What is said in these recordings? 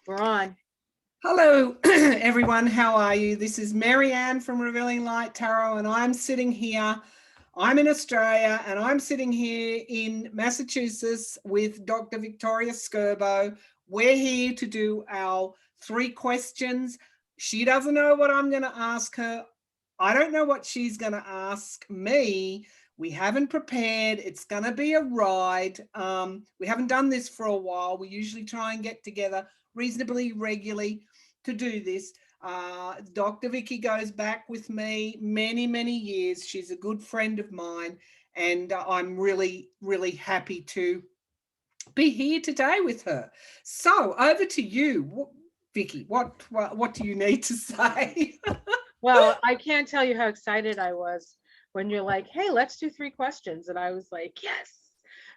We're on. Hello, everyone. How are you? This is Maryann from Revealing Light Tarot, and I'm sitting here. I'm in Australia, and I'm sitting here in Massachusetts with Dr. Victoria Skirbo. We're here to do our 3 questions. She doesn't know what I'm going to ask her. I don't know what she's going to ask me. We haven't prepared. It's going to be a ride. We haven't done this for a while. We usually try and get together reasonably regularly to do this. Dr. Vicki goes back with me many, many years. She's a good friend of mine, and I'm really, really happy to be here today with her. So over to you, Vicki. What do you need to say? Well, I can't tell you how excited I was when you're like, hey, let's do 3 questions. And I was like, yes.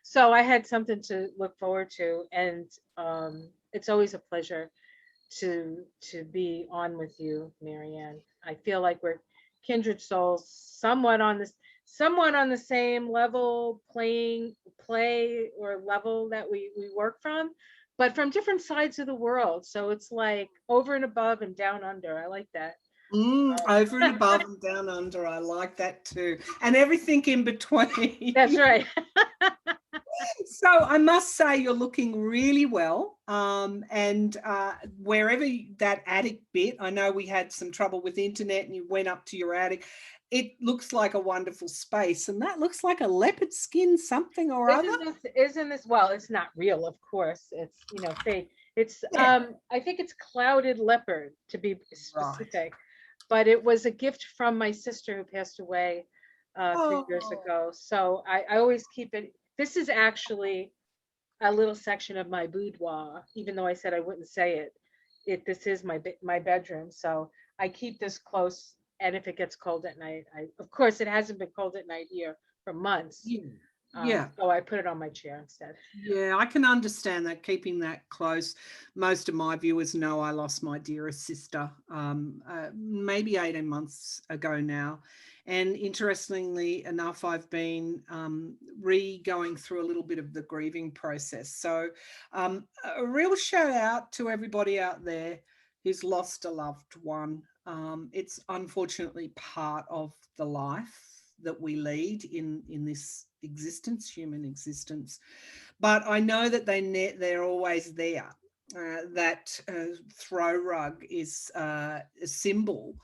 So I had something to look forward to. And it's always a pleasure to be on with you, Maryann. I feel like we're kindred souls, somewhat on the same level, play or level that we work from, but from different sides of the world. So it's like over and above and down under. I like that. Over and above and down under. I like that too. And everything in between. That's right. So I must say you're looking really well. And wherever that attic bit, I know we had some trouble with internet and you went up to your attic. It looks like a wonderful space. And that looks like a leopard skin something or other. Isn't this, well, it's not real, of course. It's, fake. It's, Yeah. I think it's clouded leopard to be specific. Right. But it was a gift from my sister who passed away 3 years Oh. ago. So I always keep it. This is actually a little section of my boudoir, even though I said I wouldn't say it. This is my bedroom. So I keep this close. And if it gets cold at night, of course, it hasn't been cold at night here for months. Yeah. Yeah. So I put it on my chair instead. Yeah, I can understand that, keeping that close. Most of my viewers know I lost my dearest sister maybe 18 months ago now. And interestingly enough, I've been going through a little bit of the grieving process. So a real shout out to everybody out there who's lost a loved one. It's unfortunately part of the life that we lead in this existence, human existence. But I know that they're always there. That throw rug is a symbol,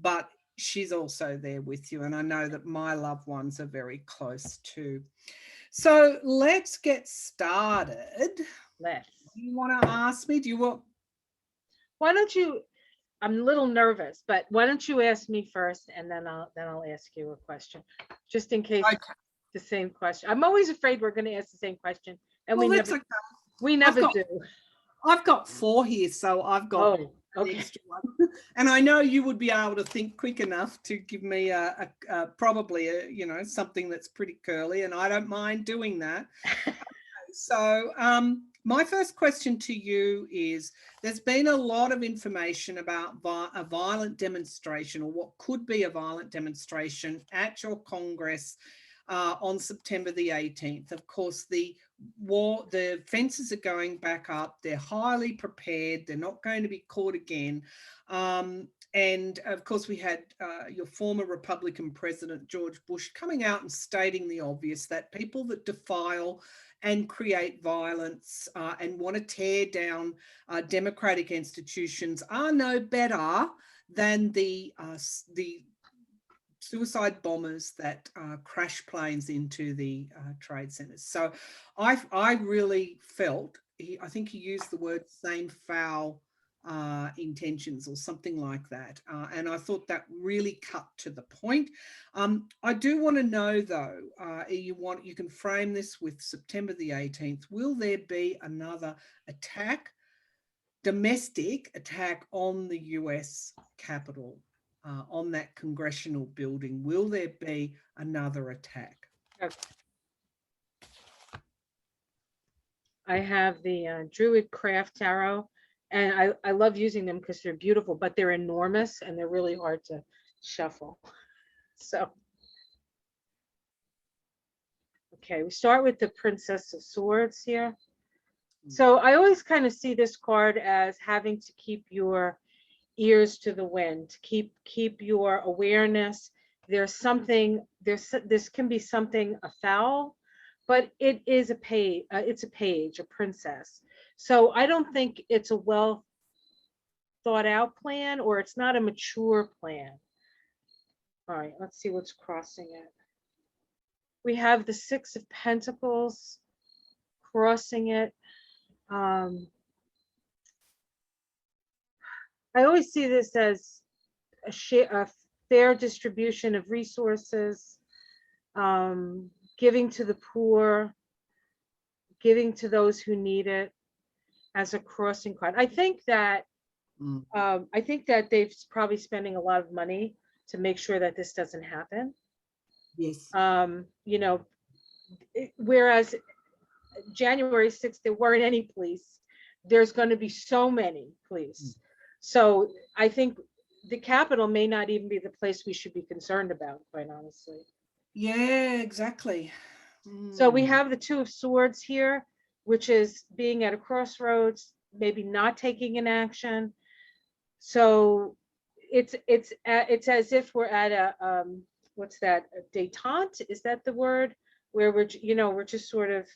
but she's also there with you. And I know that my loved ones are very close too. So let's get started. Let's. You want to ask me? Do you want? Why don't you? I'm a little nervous, but why don't you ask me first, and then I'll ask you a question, just in case Okay. the same question. I'm always afraid we're going to ask the same question, and Well, that's okay. we never do. I've got 4 here, so I've got Oh, okay. an extra one. And I know you would be able to think quick enough to give me probably something that's pretty curly, and I don't mind doing that. So my first question to you is, there's been a lot of information about a violent demonstration, or what could be a violent demonstration at your Congress on September the 18th. Of course, the fences are going back up. They're highly prepared. They're not going to be caught again. And of course, we had your former Republican President, George Bush, coming out and stating the obvious, that people that defile and create violence and want to tear down democratic institutions are no better than the suicide bombers that crash planes into the trade centers. So I really felt, I think he used the word same foul intentions or something like that. And I thought that really cut to the point. I do want to know though, you can frame this with September the 18th. Will there be another attack, domestic attack on the US Capitol? On that congressional building? Will there be another attack? Okay. I have the Druid Craft Tarot, and I love using them because they're beautiful, but they're enormous and they're really hard to shuffle. So, okay, we start with the Princess of Swords here. So I always kind of see this card as having to keep your ears to the wind, keep your awareness. There's something, this can be something afoul, but it is a page, it's a page, a princess. So I don't think it's a well thought out plan, or it's not a mature plan. All right, let's see what's crossing it. We have the Six of Pentacles crossing it. I always see this as a fair distribution of resources, giving to the poor, giving to those who need it, as a crossing card. I think that they've probably spending a lot of money to make sure that this doesn't happen. Yes. You know, whereas January 6th, there weren't any police. There's going to be so many police. So I think the Capitol may not even be the place we should be concerned about, quite honestly. Yeah, exactly. So we have the Two of Swords here, which is being at a crossroads, maybe not taking an action. So it's as if we're at a what's that, a détente? Is that the word? Where we're just sort of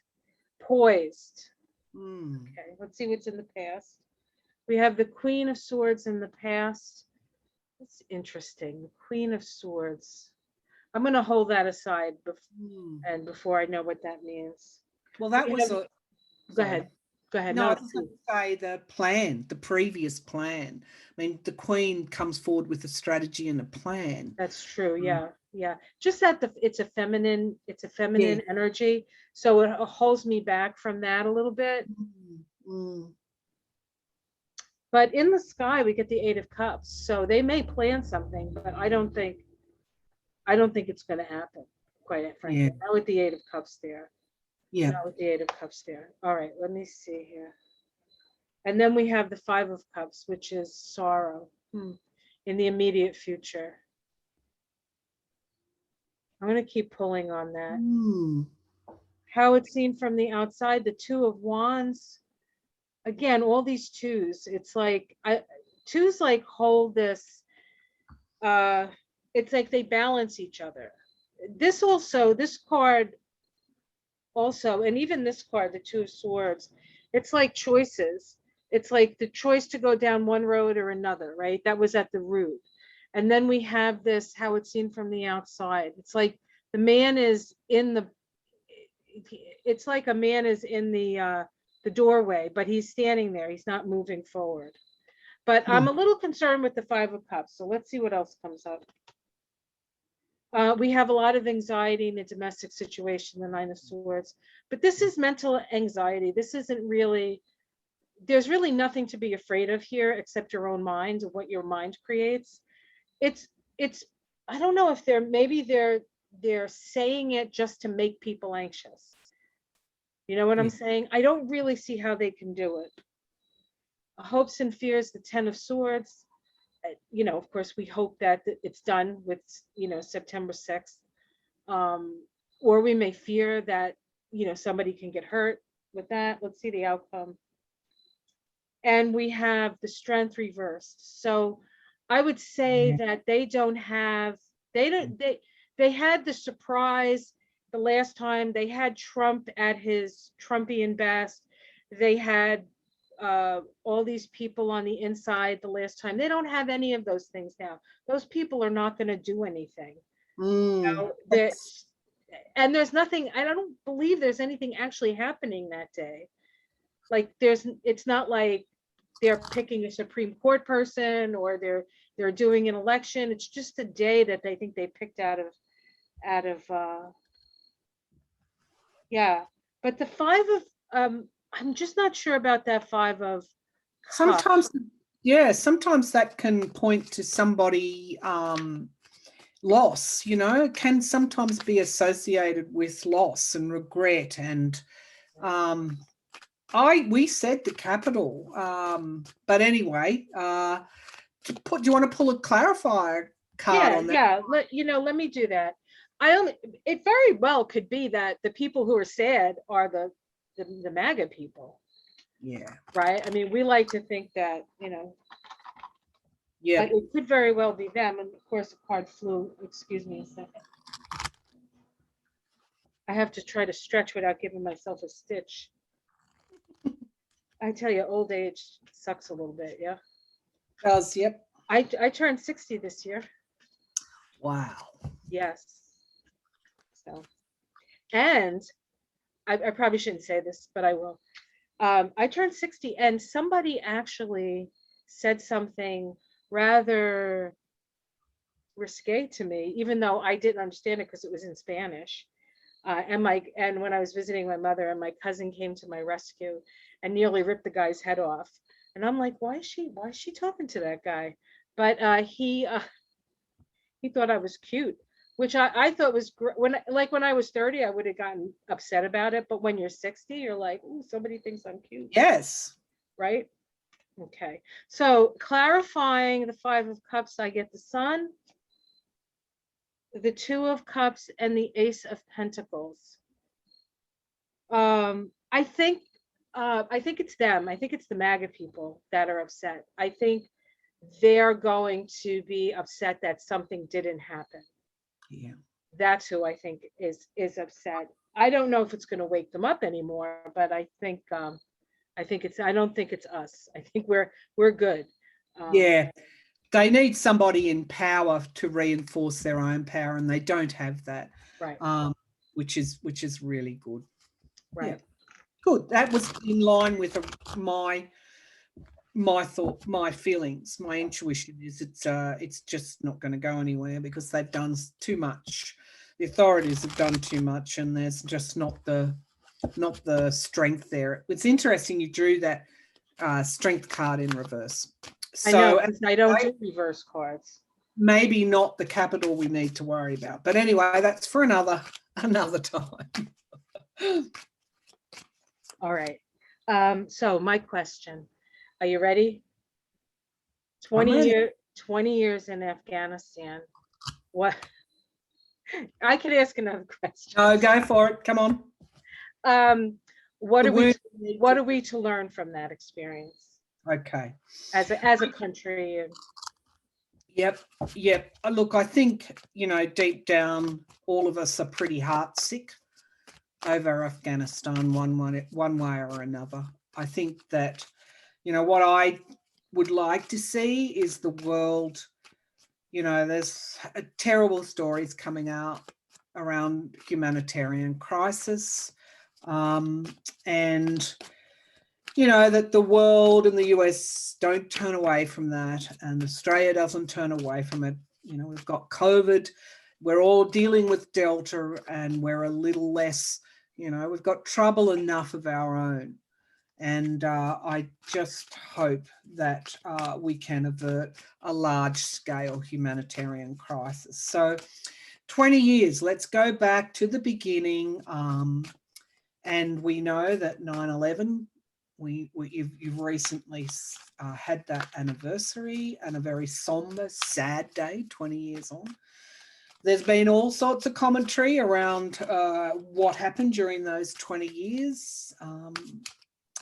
poised. Okay, let's see what's in the past. We have the Queen of Swords in the past. It's interesting. The Queen of Swords. I'm going to hold that aside before I know what that means. Well, that was Go ahead. Go ahead. No, I was going to say the previous plan. I mean, the Queen comes forward with a strategy and a plan. That's true. Yeah. Yeah. Just that it's a feminine energy. So it holds me back from that a little bit. But in the sky, we get the Eight of Cups. So they may plan something, but I don't think it's going to happen, quite frankly. Not with the Eight of Cups there. Yeah. Not with the Eight of Cups there. All right, let me see here. And then we have the Five of Cups, which is sorrow in the immediate future. I'm going to keep pulling on that. How it's seen from the outside, the Two of Wands. Again, all these twos. It's like twos like hold this. It's like they balance each other. This card also, and even this card, the Two of Swords, it's like choices. It's like the choice to go down one road or another, right? That was at the root. And then we have this, how it's seen from the outside. It's like the man is it's like a man is in the doorway, but he's standing there. He's not moving forward. But I'm a little concerned with the Five of Cups. So let's see what else comes up. We have a lot of anxiety in a domestic situation, the Nine of Swords, but this is mental anxiety. This isn't really, there's really nothing to be afraid of here except your own mind, what your mind creates. It's, I don't know if they're saying it just to make people anxious. You know what I'm saying? I don't really see how they can do it. Hopes and fears, the Ten of Swords. You know, of course, we hope that it's done with, September 6th. Or we may fear that, somebody can get hurt with that. Let's see the outcome. And we have the Strength reversed. So I would say that they had the surprise the last time. They had Trump at his Trumpian best. They had all these people on the inside the last time. They don't have any of those things now. Those people are not going to do anything. And there's nothing, I don't believe there's anything actually happening that day. Like it's not like they're picking a Supreme Court person or they're doing an election. It's just a day that they think they picked out of but the Five of I'm just not sure about that Five of Cups. Sometimes that can point to somebody loss, can sometimes be associated with loss and regret. And we said the Capitol, but anyway, do you want to pull a clarifier card on that? Let me do that. It very well could be that the people who are sad are the MAGA people. Yeah. right? I mean, we like to think that, you know, Yeah. but it could very well be them. And of course, a card flew. Excuse me a second. I have to try to stretch without giving myself a stitch. I tell you, old age sucks a little bit. Yeah. Does, yep. I turned 60 this year. Wow. Yes. So, and I probably shouldn't say this, but I will. I turned 60, and somebody actually said something rather risque to me, even though I didn't understand it because it was in Spanish. And when I was visiting my mother, and my cousin came to my rescue and nearly ripped the guy's head off. And I'm like, why is she talking to that guy? But he thought I was cute, which I thought was when I was 30, I would have gotten upset about it. But when you're 60, you're like, ooh, somebody thinks I'm cute. Yes. Right? Okay. So clarifying the Five of Cups, I get the Sun, the Two of Cups, and the Ace of Pentacles. I think it's them. I think it's the MAGA people that are upset. I think they're going to be upset that something didn't happen. Yeah. That's who I think is upset. I don't know if it's going to wake them up anymore, but I think I don't think it's us. I think we're good. Yeah. They need somebody in power to reinforce their own power, and they don't have that. Right. Which is really good. Right. Yeah. Good. That was in line with my thought, my feelings, my intuition is it's just not going to go anywhere because they've done too much. The authorities have done too much, and there's just not the strength there. It's interesting you drew that strength card in reverse. I know, So because I don't do reverse cards. maybe not the capital we need to worry about. But anyway, that's for another time. All right. So my question, are you ready? I'm 20 ready. 20 years in Afghanistan. What I could ask another question. No, go for it. Come on. Um, what The are we word what are we to learn from that experience Okay. as a country? And Yep. Look, I think, deep down, all of us are pretty heartsick over Afghanistan one way or another. I think that, what I would like to see is the world, there's terrible stories coming out around humanitarian crisis, and that the world and the US don't turn away from that, and Australia doesn't turn away from it. We've got COVID, we're all dealing with Delta, and we're a little less, we've got trouble enough of our own. And I just hope that we can avert a large-scale humanitarian crisis. So 20 years, let's go back to the beginning. And we know that 9/11, you've recently had that anniversary, and a very somber, sad day 20 years on. There's been all sorts of commentary around what happened during those 20 years,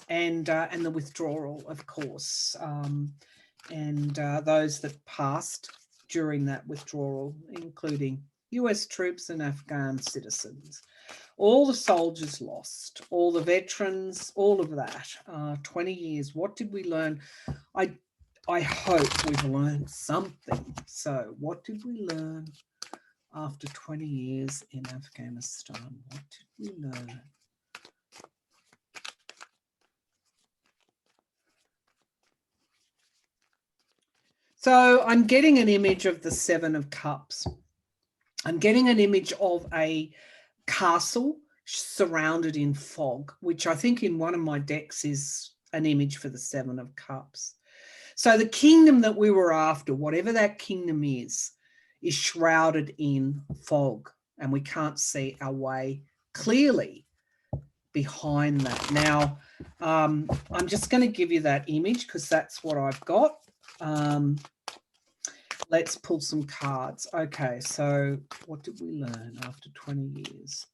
and the withdrawal, of course, and those that passed during that withdrawal, including US troops and Afghan citizens. All the soldiers lost, all the veterans, all of that. 20 years, what did we learn? I hope we've learned something. So what did we learn after 20 years in Afghanistan? What did we learn? So I'm getting an image of the Seven of Cups. I'm getting an image of a castle surrounded in fog, which I think in one of my decks is an image for the Seven of Cups. So the kingdom that we were after, whatever that kingdom is shrouded in fog, and we can't see our way clearly behind that. Now, I'm just going to give you that image because that's what I've got. Let's pull some cards. Okay, so what did we learn after 20 years?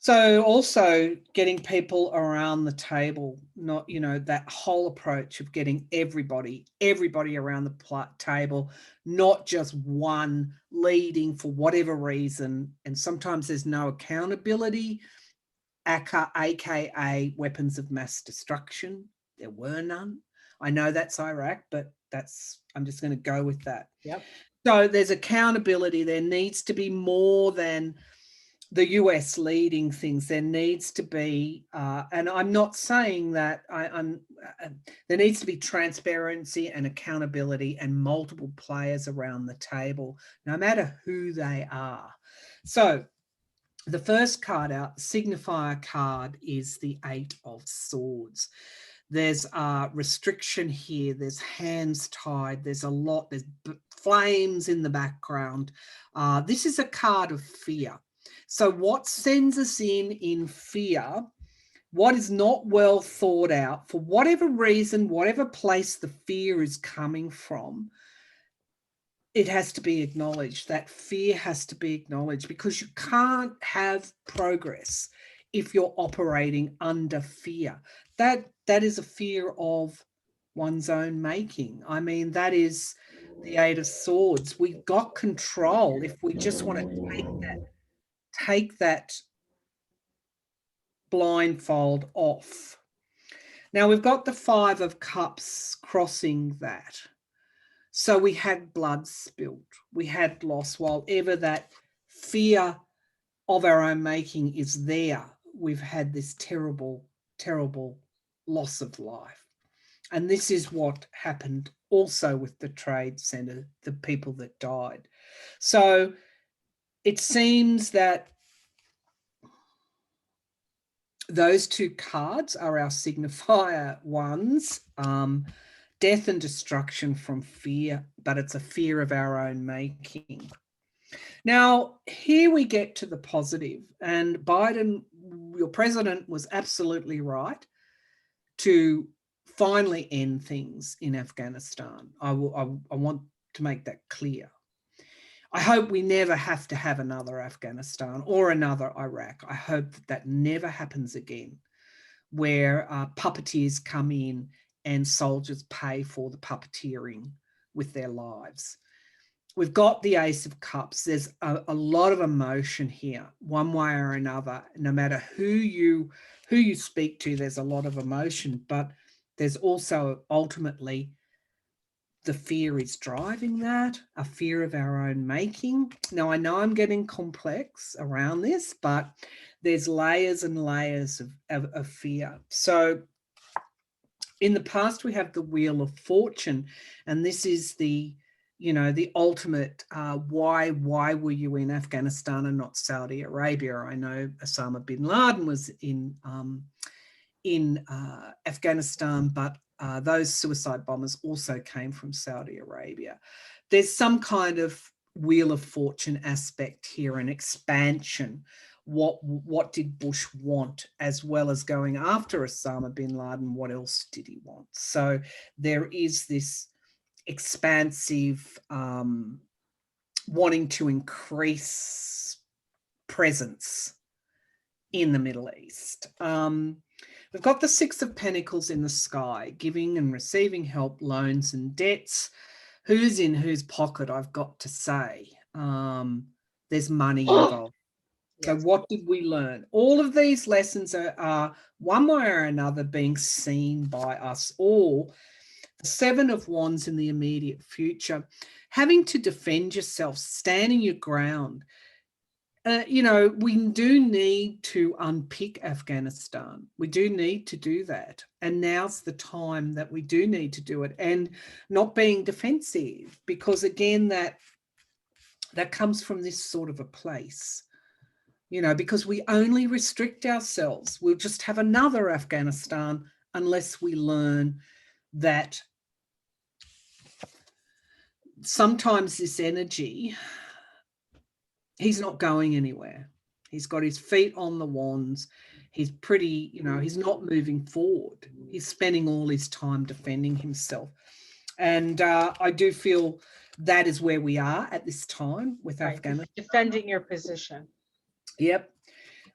So also getting people around the table, not, that whole approach of getting everybody around the table, not just one leading for whatever reason. And sometimes there's no accountability, aka weapons of mass destruction. There were none. I know that's Iraq, but I'm just going to go with that. Yep. So there's accountability. There needs to be more than the US leading things. There needs to be, and I'm not saying that, there needs to be transparency and accountability and multiple players around the table, no matter who they are. So the first card out, signifier card, is the 8 of Swords. There's a restriction here. There's hands tied. There's flames in the background. This is a card of fear. So what sends us in fear, what is not well thought out, for whatever reason, whatever place the fear is coming from, it has to be acknowledged. That fear has to be acknowledged, because you can't have progress if you're operating under fear. That is a fear of one's own making. I mean, that is the 8 of Swords. We've got control if we just want to take that blindfold off. Now we've got the 5 of Cups crossing that. So we had blood spilt, we had loss. While ever that fear of our own making is there, we've had this terrible, terrible loss of life. And this is what happened also with the Trade Center, the people that died. So it seems that those 2 cards are our signifier ones. Death and destruction from fear, but it's a fear of our own making. Now, here we get to the positive, and Biden, your president, was absolutely right to finally end things in Afghanistan. I want to make that clear. I hope we never have to have another Afghanistan or another Iraq. I hope that never happens again, where puppeteers come in and soldiers pay for the puppeteering with their lives. We've got the Ace of Cups. There's a lot of emotion here, one way or another. No matter who you speak to, there's a lot of emotion, but there's also ultimately the fear is driving that, a fear of our own making. Now, I know I'm getting complex around this, but there's layers and layers of fear. So in the past, we have the Wheel of Fortune, and this is the ultimate why were you in Afghanistan and not Saudi Arabia? I know Osama bin Laden was in Afghanistan, but those suicide bombers also came from Saudi Arabia. There's some kind of Wheel of Fortune aspect here, an expansion. What did Bush want, as well as going after Osama bin Laden? What else did he want? So there is this expansive wanting to increase presence in the Middle East. We've got the 6 of Pentacles in the sky, giving and receiving help, loans and debts. Who's in whose pocket, I've got to say. There's money involved. Yes. So what did we learn? All of these lessons are one way or another being seen by us all. The 7 of Wands in the immediate future, having to defend yourself, standing your ground. We do need to unpick Afghanistan. We do need to do that. And now's the time that we do need to do it, and not being defensive, because again, that comes from this sort of a place, because we only restrict ourselves. We'll just have another Afghanistan unless we learn that sometimes this energy, he's not going anywhere. He's got his feet on the wands. He's pretty, he's not moving forward. He's spending all his time defending himself. And I do feel that is where we are at this time with Afghanistan. Defending your position. Yep.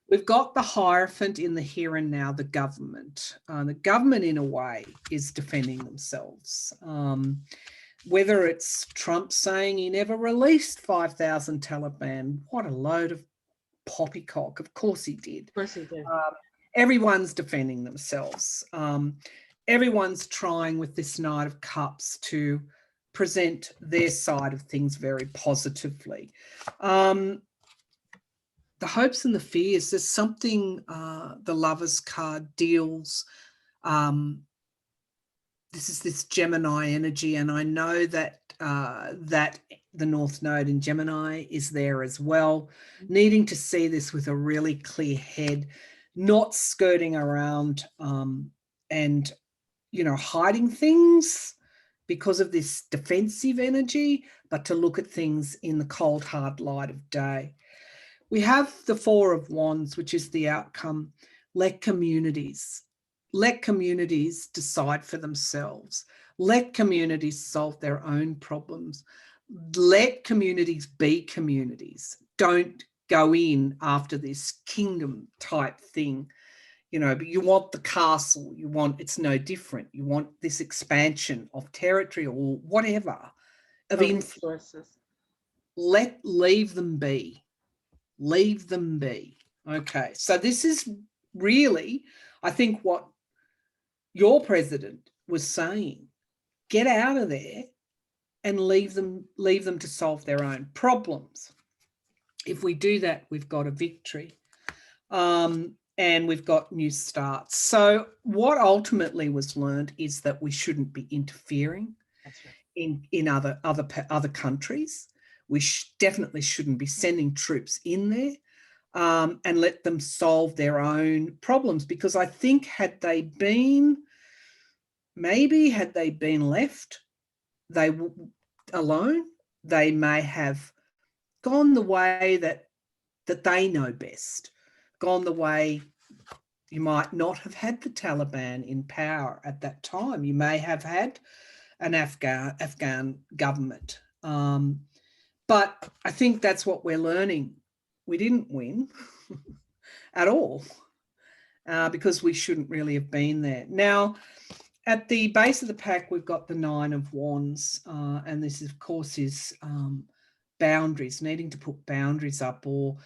We've got the Hierophant in the here and now, the government. The government, in a way, is defending themselves. Whether it's Trump saying he never released 5,000 Taliban, what a load of poppycock. Of course he did. Of course he did. Everyone's defending themselves. Everyone's trying with this Knight of Cups to present their side of things very positively. The hopes and the fears, there's something the Lovers card deals. This is this Gemini energy, and I know that that the North Node in Gemini is there as well, needing to see this with a really clear head, not skirting around and, you know, hiding things because of this defensive energy, but to look at things in the cold, hard light of day. We have the Four of Wands, which is the outcome. Let communities decide for themselves. Let communities solve their own problems. Let communities be communities. Don't go in after this kingdom type thing. You know, but you want the castle, you want, it's no different. You want this expansion of territory or whatever, of influences. Leave them be. Leave them be. Okay, so this is really, I think, what your president was saying. Get out of there and leave them to solve their own problems. If we do that, we've got a victory. And we've got new starts. So what ultimately was learned is that we shouldn't be interfering in other countries. We definitely shouldn't be sending troops in there and let them solve their own problems, because I think had they been left alone, they may have gone the way that they know best, gone the way. You might not have had the Taliban in power at that time. You may have had an Afghan government. But I think that's what we're learning. We didn't win at all because we shouldn't really have been there. Now, at the base of the pack, we've got the Nine of Wands. And this, of course, is boundaries, needing to put boundaries up, or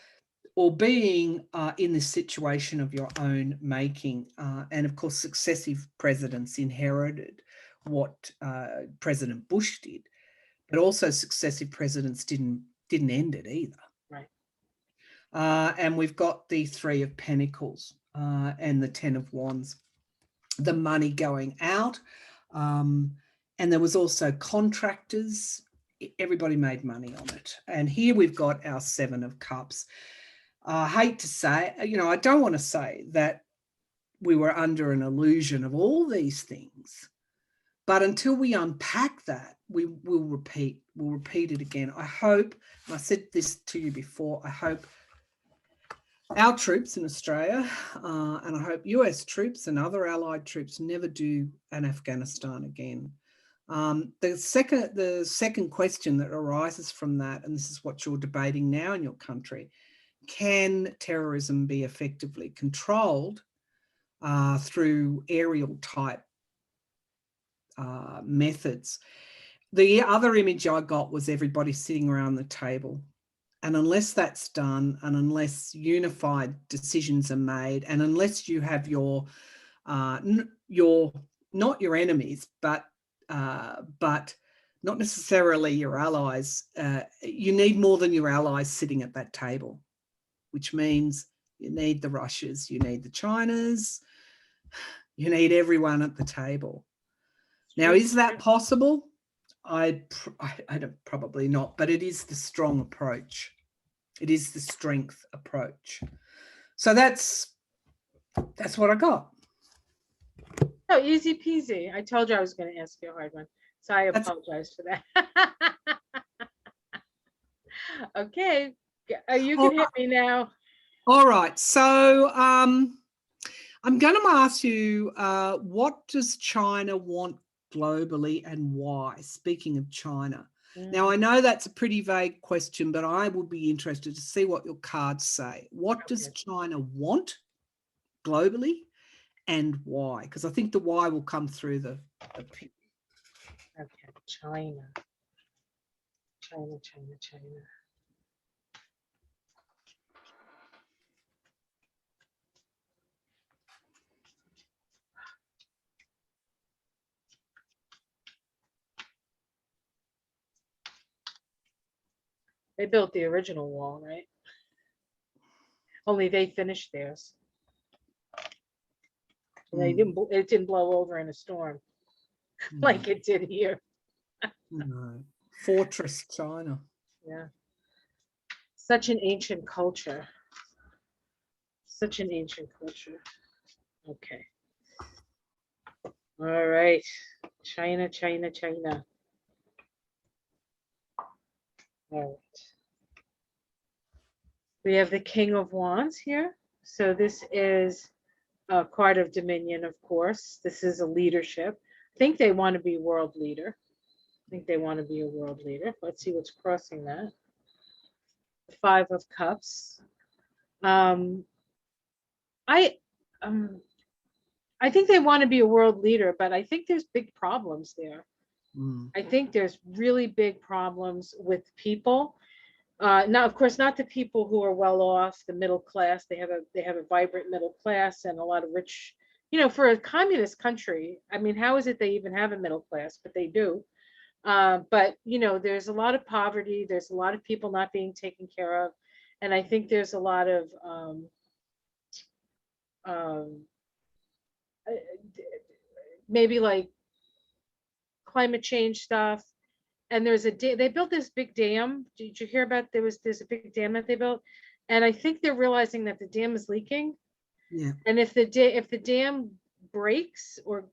being in this situation of your own making. And of course, successive presidents inherited what President Bush did, but also successive presidents didn't end it either. Right. And we've got the Three of Pentacles and the Ten of Wands, the money going out. And there was also contractors. Everybody made money on it. And here we've got our Seven of Cups. I hate to say, you know, I don't want to say that we were under an illusion of all these things, but until we unpack that, we'll repeat it again. I hope, and I said this to you before, I hope our troops in Australia and I hope US troops and other allied troops never do an Afghanistan again. The second question that arises from that, and this is what you're debating now in your country, can terrorism be effectively controlled through aerial type methods? The other image I got was everybody sitting around the table. And unless that's done, and unless unified decisions are made, and unless you have your not your enemies, but not necessarily your allies, you need more than your allies sitting at that table, which means you need the Russias, you need the Chinas, you need everyone at the table. Now, is that possible? I don't, probably not, but it is the strong approach. It is the strength approach. So that's what I got. Oh, easy peasy. I told you I was going to ask you a hard one, so I apologize for that. Okay, you can hit me now. All right. So I'm going to ask you, what does China want globally and why? Speaking of China, Now, I know that's a pretty vague question, but I would be interested to see what your cards say. What does China want globally and why? Because I think the why will come through the Okay, China. China. They built the original wall, right? Only they finished theirs. They didn't. It didn't blow over in a storm like it did here. No. Fortress China. Yeah. Such an ancient culture. Such an ancient culture. Okay. All right. China. All right. We have the King of Wands here. So this is a card of dominion, of course. This is a leadership. I think they want to be world leader. Let's see what's crossing that. The Five of Cups. I I think they want to be a world leader, but I think there's big problems there. I think there's really big problems with people. Now, of course, not the people who are well off, the middle class. They have a vibrant middle class and a lot of rich. For a communist country, I mean, how is it they even have a middle class? But they do. But there's a lot of poverty. There's a lot of people not being taken care of, and I think there's a lot of maybe like climate change stuff. And they built this big dam. Did you hear about there's a big dam that they built? And I think they're realizing that the dam is leaking. Yeah. And if the dam breaks or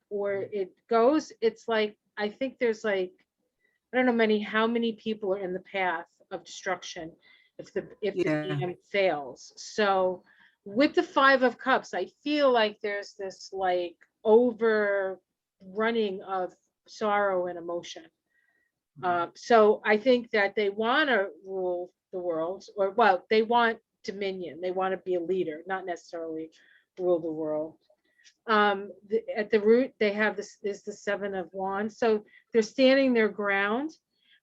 it goes, it's like, I think there's like, I don't know how many people are in the path of destruction if the dam fails. So with the Five of Cups, I feel like there's this like overrunning of sorrow and emotion. So I think that they want to rule the world, or well, they want dominion. They want to be a leader, not necessarily rule the world. At the root, they have this is the Seven of Wands. So they're standing their ground.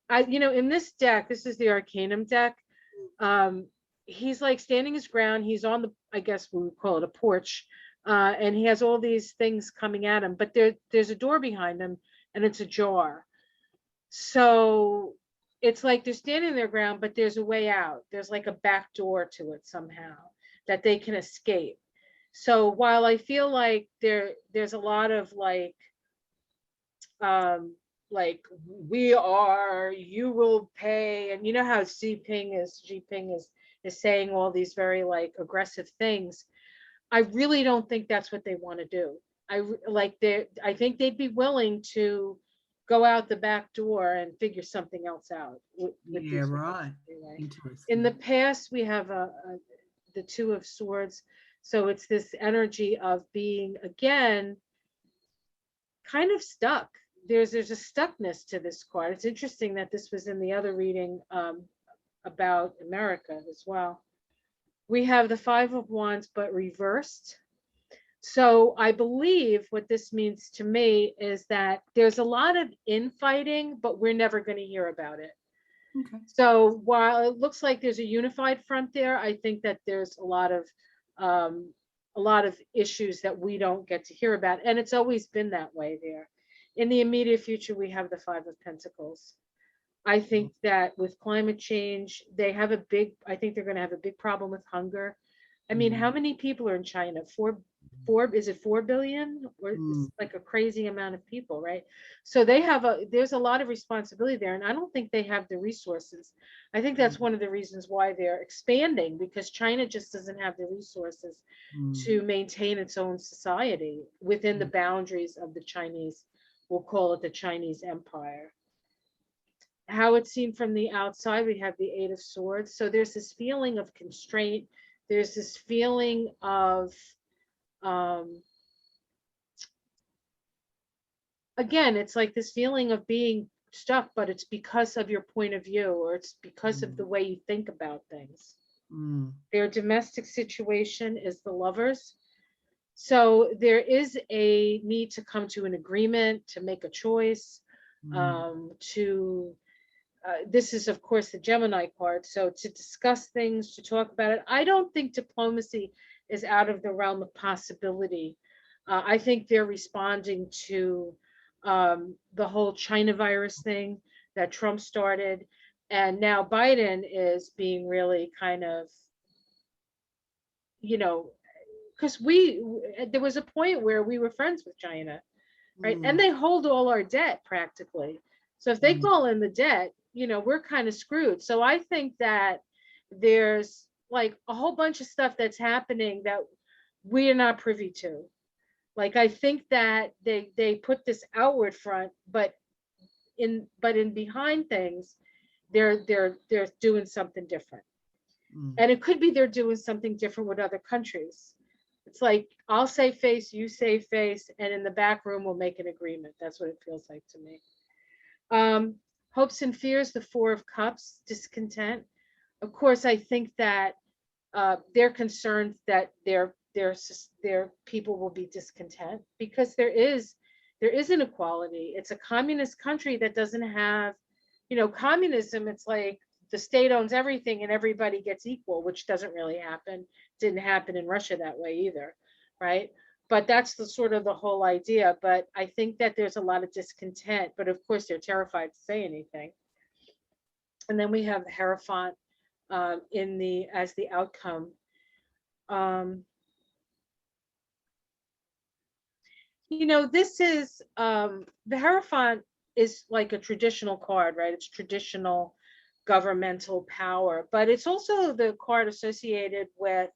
In this deck, this is the Arcanum deck. He's like standing his ground. He's on I guess we would call it a porch, and he has all these things coming at him. But there's a door behind him, and it's ajar. So it's like they're standing their ground, but there's a way out. There's like a back door to it somehow that they can escape. So while I feel like there's a lot of like you will pay, and you know how Xi Jinping is saying all these very like aggressive things. I really don't think that's what they want to do. I think they'd be willing to go out the back door and figure something else out. Right. In the past, we have the Two of Swords. So it's this energy of being, again, kind of stuck. There's a stuckness to this card. It's interesting that this was in the other reading about America as well. We have the Five of Wands, but reversed. So I believe what this means to me is that there's a lot of infighting, but we're never going to hear about it. Okay. So while it looks like there's a unified front there, I think that there's a lot of issues that we don't get to hear about. And it's always been that way there. In the immediate future, we have the Five of Pentacles. I think that with climate change, I think they're going to have a big problem with hunger. I mean, how many people are in China? Is it 4 billion? Or it's like a crazy amount of people, right? So there's a lot of responsibility there. And I don't think they have the resources. I think that's one of the reasons why they're expanding, because China just doesn't have the resources to maintain its own society within the boundaries of the Chinese, we'll call it the Chinese Empire. How it's seen from the outside, we have the Eight of Swords. So there's this feeling of constraint. There's this feeling of, again, it's like this feeling of being stuff, but it's because of your point of view, or it's because of the way you think about things. Their domestic situation is the lovers. So there is a need to come to an agreement, to make a choice, to this is of course the Gemini card. So to discuss things, to talk about it. I don't think diplomacy is out of the realm of possibility. I think they're responding to the whole China virus thing that Trump started. And now Biden is being really kind of, you know, because there was a point where we were friends with China, right? And they hold all our debt practically. So if they call in the debt, we're kind of screwed. So I think that there's like a whole bunch of stuff that's happening that we are not privy to. Like I think that they put this outward front, but in behind things, they're doing something different. And it could be they're doing something different with other countries. It's like, I'll say face, you say face, and in the back room, we'll make an agreement. That's what it feels like to me. Hopes and fears, the Four of Cups, discontent. Of course, I think that they're concerned that their people will be discontent because there is inequality. It's a communist country that doesn't have, communism. It's like the state owns everything and everybody gets equal, which doesn't really happen. Didn't happen in Russia that way either, right? But that's the sort of the whole idea. But I think that there's a lot of discontent, but of course they're terrified to say anything. And then we have the Hierophant as the outcome. This is the Hierophant is like a traditional card, right? It's traditional governmental power, but it's also the card associated with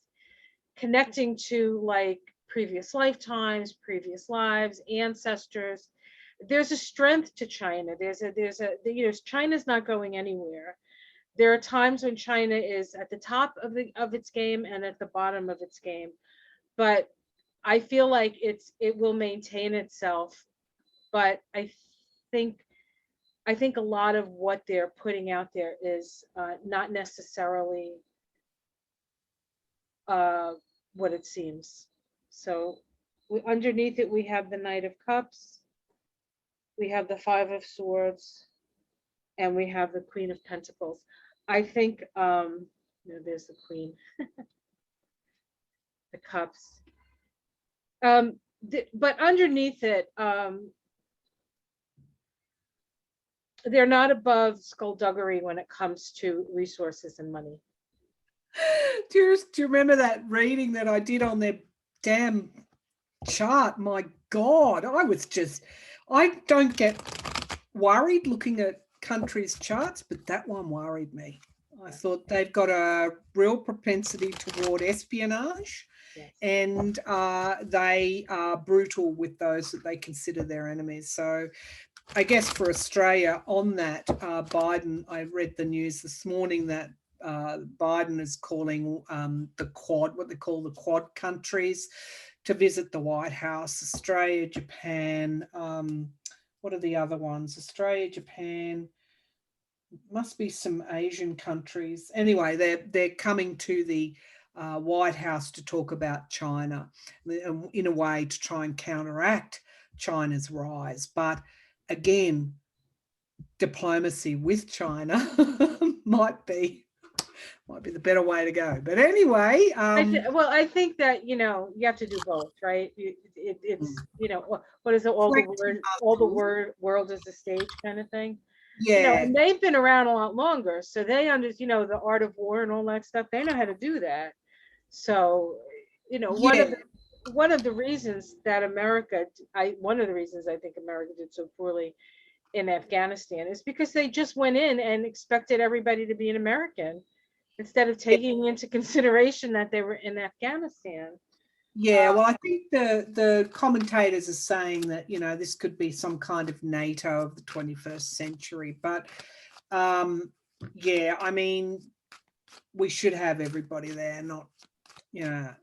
connecting to like previous lifetimes, previous lives, ancestors. There's a strength to China. China's not going anywhere. There are times when China is at the top of its game and at the bottom of its game, but I feel like it will maintain itself. But I think a lot of what they're putting out there is not necessarily what it seems. So underneath it, we have the Knight of Cups, we have the Five of Swords, and we have the Queen of Pentacles. I think, there's the Queen, the Cups. But underneath it, they're not above skullduggery when it comes to resources and money. Do you remember that reading that I did on their damn chart? My God, I don't get worried looking at countries' charts, but that one worried me. I thought they've got a real propensity toward espionage. Yes. And they are brutal with those that they consider their enemies. So I guess for Australia on that, Biden, I read the news this morning that Biden is calling the Quad, what they call the Quad countries, to visit the White House. Australia, Japan, what are the other ones? Australia, Japan, must be some Asian countries. Anyway, they're coming to the White House to talk about China in a way to try and counteract China's rise. But again, diplomacy with China might be the better way to go. But anyway, I think that you have to do both, right? It's what is it? All the world is a stage kind of thing. Yeah, and they've been around a lot longer, so they understand the art of war and all that stuff. They know how to do that. So one of the reasons that one of the reasons I think America did so poorly in Afghanistan is because they just went in and expected everybody to be an American instead of taking into consideration that they were in Afghanistan. Yeah, well, I think the commentators are saying that, this could be some kind of NATO of the 21st century. But, yeah, I mean, we should have everybody there, not,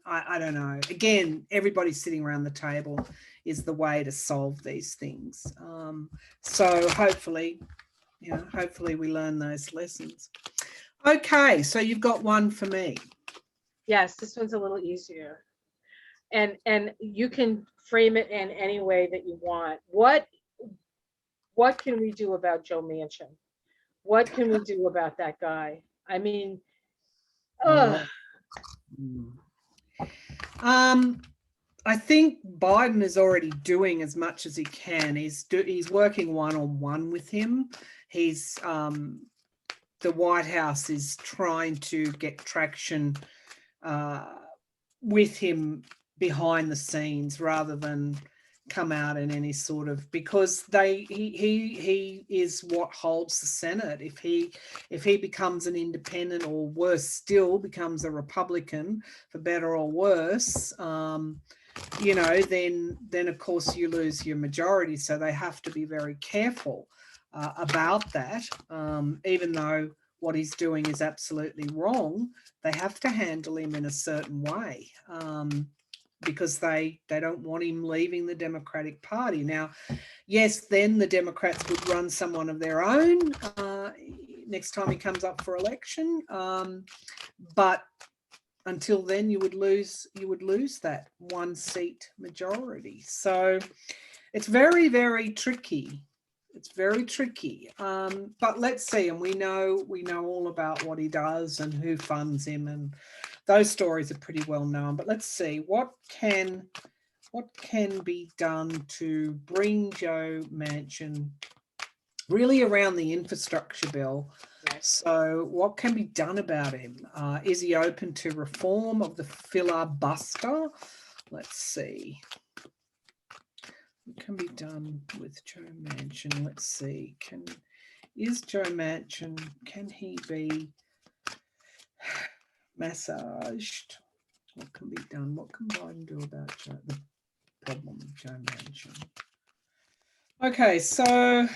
I don't know. Again, everybody sitting around the table is the way to solve these things. So hopefully hopefully we learn those lessons. Okay, so you've got one for me. Yes, this one's a little easier. And you can frame it in any way that you want. What can we do about Joe Manchin? What can we do about that guy? I mean, ugh. Oh. Um, I think Biden is already doing as much as he can. He's working one-on-one with him. He's the White House is trying to get traction with him behind the scenes rather than come out in any sort of, because he is what holds the Senate. If he becomes an independent, or worse still becomes a Republican, for better or worse, then of course you lose your majority. So they have to be very careful about that. Even though what he's doing is absolutely wrong, they have to handle him in a certain way. Because they don't want him leaving the Democratic Party. Now, yes, then the Democrats would run someone of their own next time he comes up for election. But until then, you would lose that one seat majority. So it's very, very tricky. It's very tricky. But let's see. And we know all about what he does and who funds him, and those stories are pretty well known. But let's see what can be done to bring Joe Manchin really around the infrastructure bill. So what can be done about him? Is he open to reform of the filibuster? Let's see. What can be done with Joe Manchin? Let's see. Is Joe Manchin, can he be massaged? What can be done? What can Biden do about the problem with Joe Manchin? Okay, so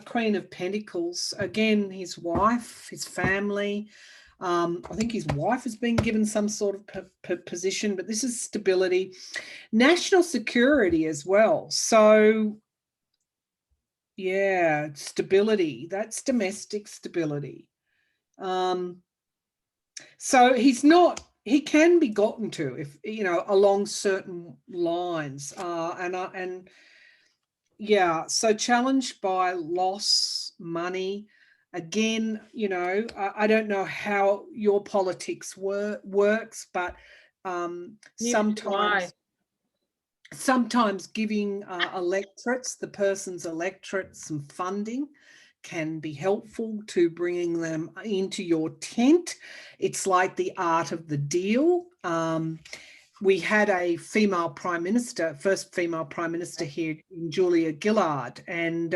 Queen of Pentacles, again, his wife, his family. I think his wife has been given some sort of position, but this is stability. National security as well. So, yeah, stability. That's domestic stability. So he can be gotten to, if along certain lines. Yeah, so challenged by loss, money. Again, I don't know how your politics works, but sometimes giving the person's electorate some funding can be helpful to bringing them into your tent. It's like the art of the deal. We had a female prime minister, first female prime minister here, Julia Gillard, and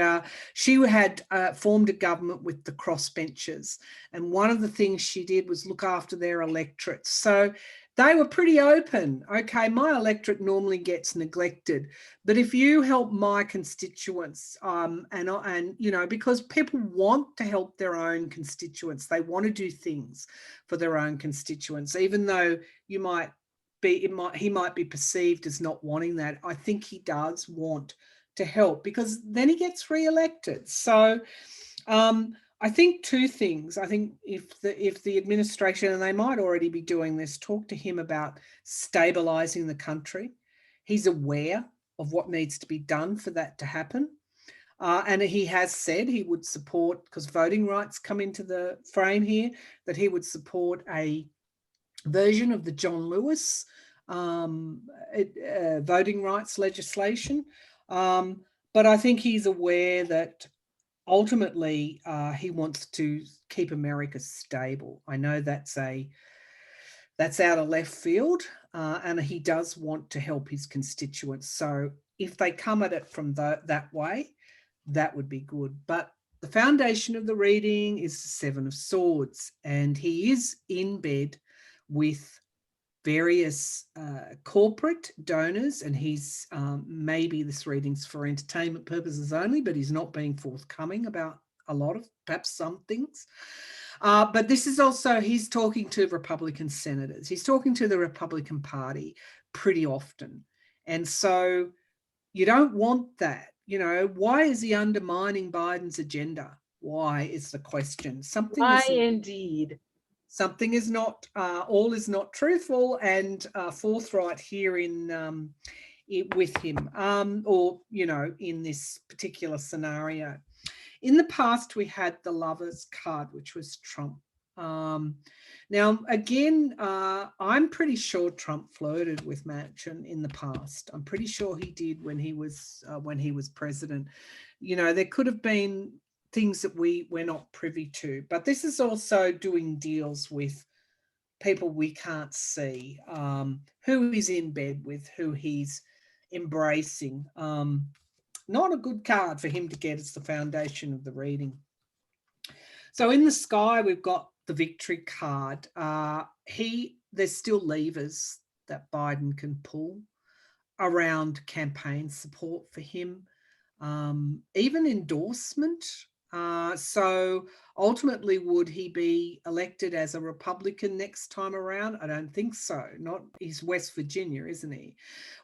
she had formed a government with the crossbenchers. And one of the things she did was look after their electorates. So they were pretty open. Okay, my electorate normally gets neglected, but if you help my constituents, because people want to help their own constituents, they want to do things for their own constituents, even though he might be perceived as not wanting that. I think he does want to help, because then he gets re-elected. So I think two things. I think if the administration, and they might already be doing this, talk to him about stabilizing the country. He's aware of what needs to be done for that to happen. And he has said he would support, because voting rights come into the frame here, that he would support a version of the John Lewis voting rights legislation. But I think he's aware that ultimately he wants to keep America stable. I know that's out of left field, and he does want to help his constituents. So if they come at it from that way, that would be good. But the foundation of the reading is the Seven of Swords, and he is in bed with various corporate donors, and he's maybe this reading's for entertainment purposes only, but he's not being forthcoming about a lot of perhaps some things. But this is also, he's talking to Republican senators. He's talking to the Republican Party pretty often. And so you don't want that. Why is he undermining Biden's agenda? Why is the question. Why indeed? Something is not, all is not truthful and forthright here with him, or, you know, in this particular scenario. In the past, we had the Lovers card, which was Trump. Now, again, I'm pretty sure Trump flirted with Manchin in the past. I'm pretty sure he did when he was president. You know, there could have been things that we're not privy to, but this is also doing deals with people we can't see, who he's in bed with, who he's embracing. Not a good card for him to get as the foundation of the reading. So in the sky, we've got the victory card. There's still levers that Biden can pull around campaign support for him, even endorsement. So ultimately, would he be elected as a Republican next time around? I don't think so. Not, he's West Virginia, isn't he?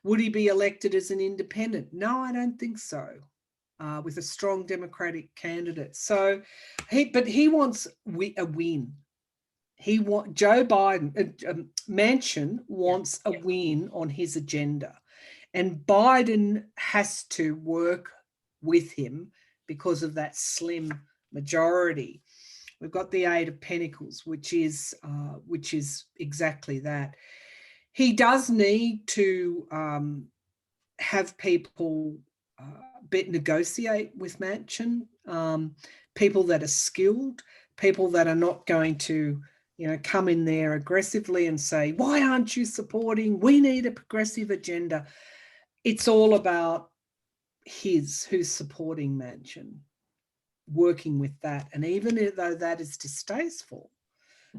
Would he be elected as an independent? No, I don't think so. With a strong Democratic candidate. So he wants a win. Joe Biden, Manchin wants a win on his agenda. And Biden has to work with him because of that slim majority. We've got the Eight of Pentacles, which is exactly that. He does need to have people negotiate with Manchin, people that are skilled, people that are not going to, you know, come in there aggressively and say, why aren't you supporting? We need a progressive agenda. It's all about who's supporting Manchin, working with that. And even though that is distasteful,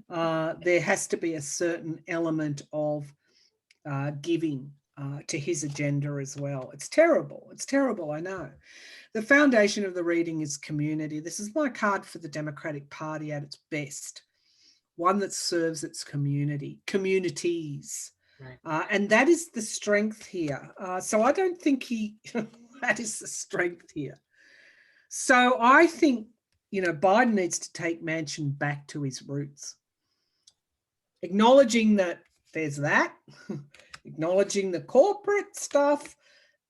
there has to be a certain element of giving to his agenda as well. It's terrible. It's terrible, I know. The foundation of the reading is community. This is my card for the Democratic Party at its best. One that serves its communities. Right. And that is the strength here. So I don't think that is the strength here. So I think, you know, Biden needs to take Manchin back to his roots. Acknowledging that there's that, acknowledging the corporate stuff,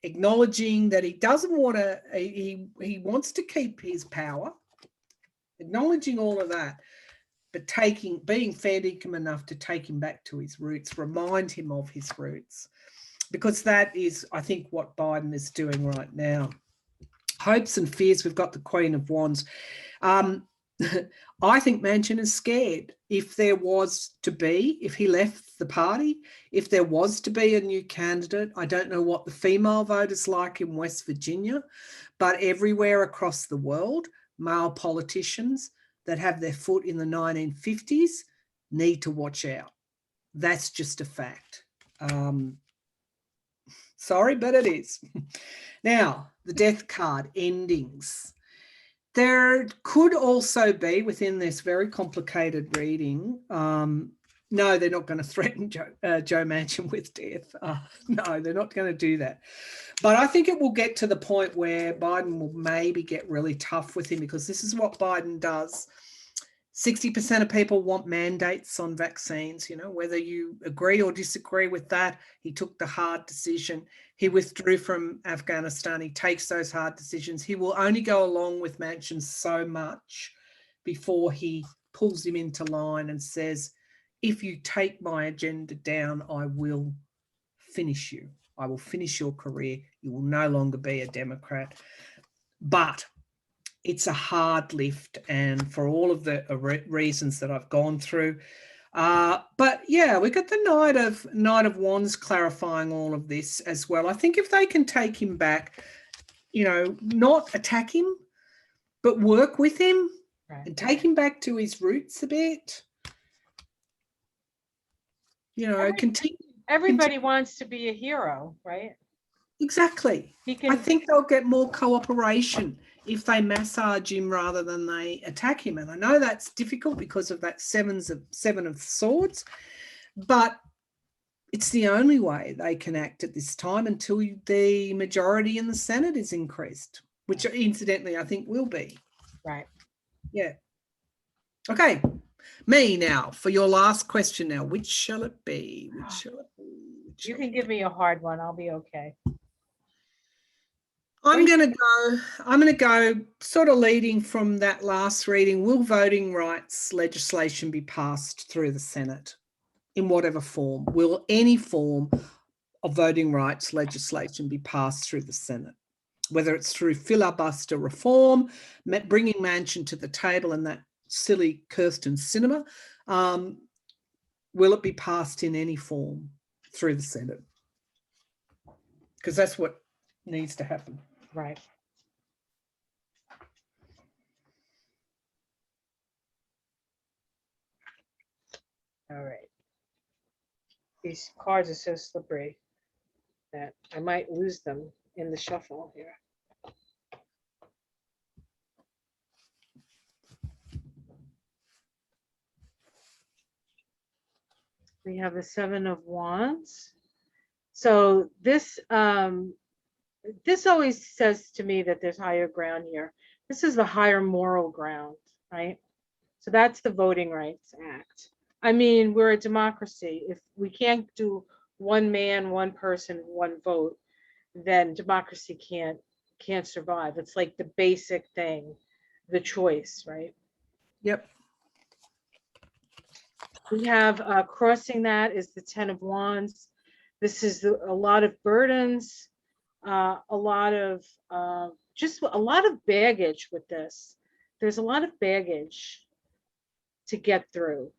acknowledging that he doesn't want to, he wants to keep his power, acknowledging all of that, but being fair dinkum enough to take him back to his roots, remind him of his roots, because that is, I think, what Biden is doing right now. Hopes and fears, we've got the Queen of Wands. I think Manchin is scared. If he left the party, if there was to be a new candidate, I don't know what the female vote is like in West Virginia, but everywhere across the world, male politicians that have their foot in the 1950s need to watch out. That's just a fact. Sorry, but it is. Now, the Death card, endings. There could also be, within this very complicated reading, no, they're not going to threaten Joe Manchin with death. No, they're not going to do that. But I think it will get to the point where Biden will maybe get really tough with him, because this is what Biden does. 60% of people want mandates on vaccines, you know, whether you agree or disagree with that. He took the hard decision. He withdrew from Afghanistan. He takes those hard decisions. He will only go along with Manchin so much before he pulls him into line and says, if you take my agenda down, I will finish you. I will finish your career. You will no longer be a Democrat. But it's a hard lift, and for all of the reasons that I've gone through. But yeah, we got the Knight of Wands clarifying all of this as well. I think if they can take him back, you know, not attack him, but work with him, right, and take him back to his roots a bit. You know, everybody wants to be a hero, right? Exactly. I think they'll get more cooperation if they massage him rather than they attack him. And I know that's difficult because of that seven of swords, but it's the only way they can act at this time until the majority in the Senate is increased, which incidentally I think will be. Right. Yeah. Okay. Me now for your last question now. Which shall it be? Which shall it be? Which You shall can it give be? me a hard one. I'll be okay. I'm going to go sort of leading from that last reading. Will voting rights legislation be passed through the Senate in whatever form? Will any form of voting rights legislation be passed through the Senate? Whether it's through filibuster reform, bringing Manchin to the table and that silly Kirsten cinema, will it be passed in any form through the Senate? Because that's what needs to happen. Right. All right. These cards are so slippery that I might lose them in the shuffle here. We have the Seven of Wands. So this always says to me that there's higher ground here. This is the higher moral ground, right? So that's the Voting Rights Act. I mean, we're a democracy. If we can't do one man, one person, one vote, then democracy can't survive. It's like the basic thing, the choice, right? Yep. We have crossing that is the Ten of Wands. This is a lot of burdens, a lot of just a lot of baggage with this. There's a lot of baggage to get through.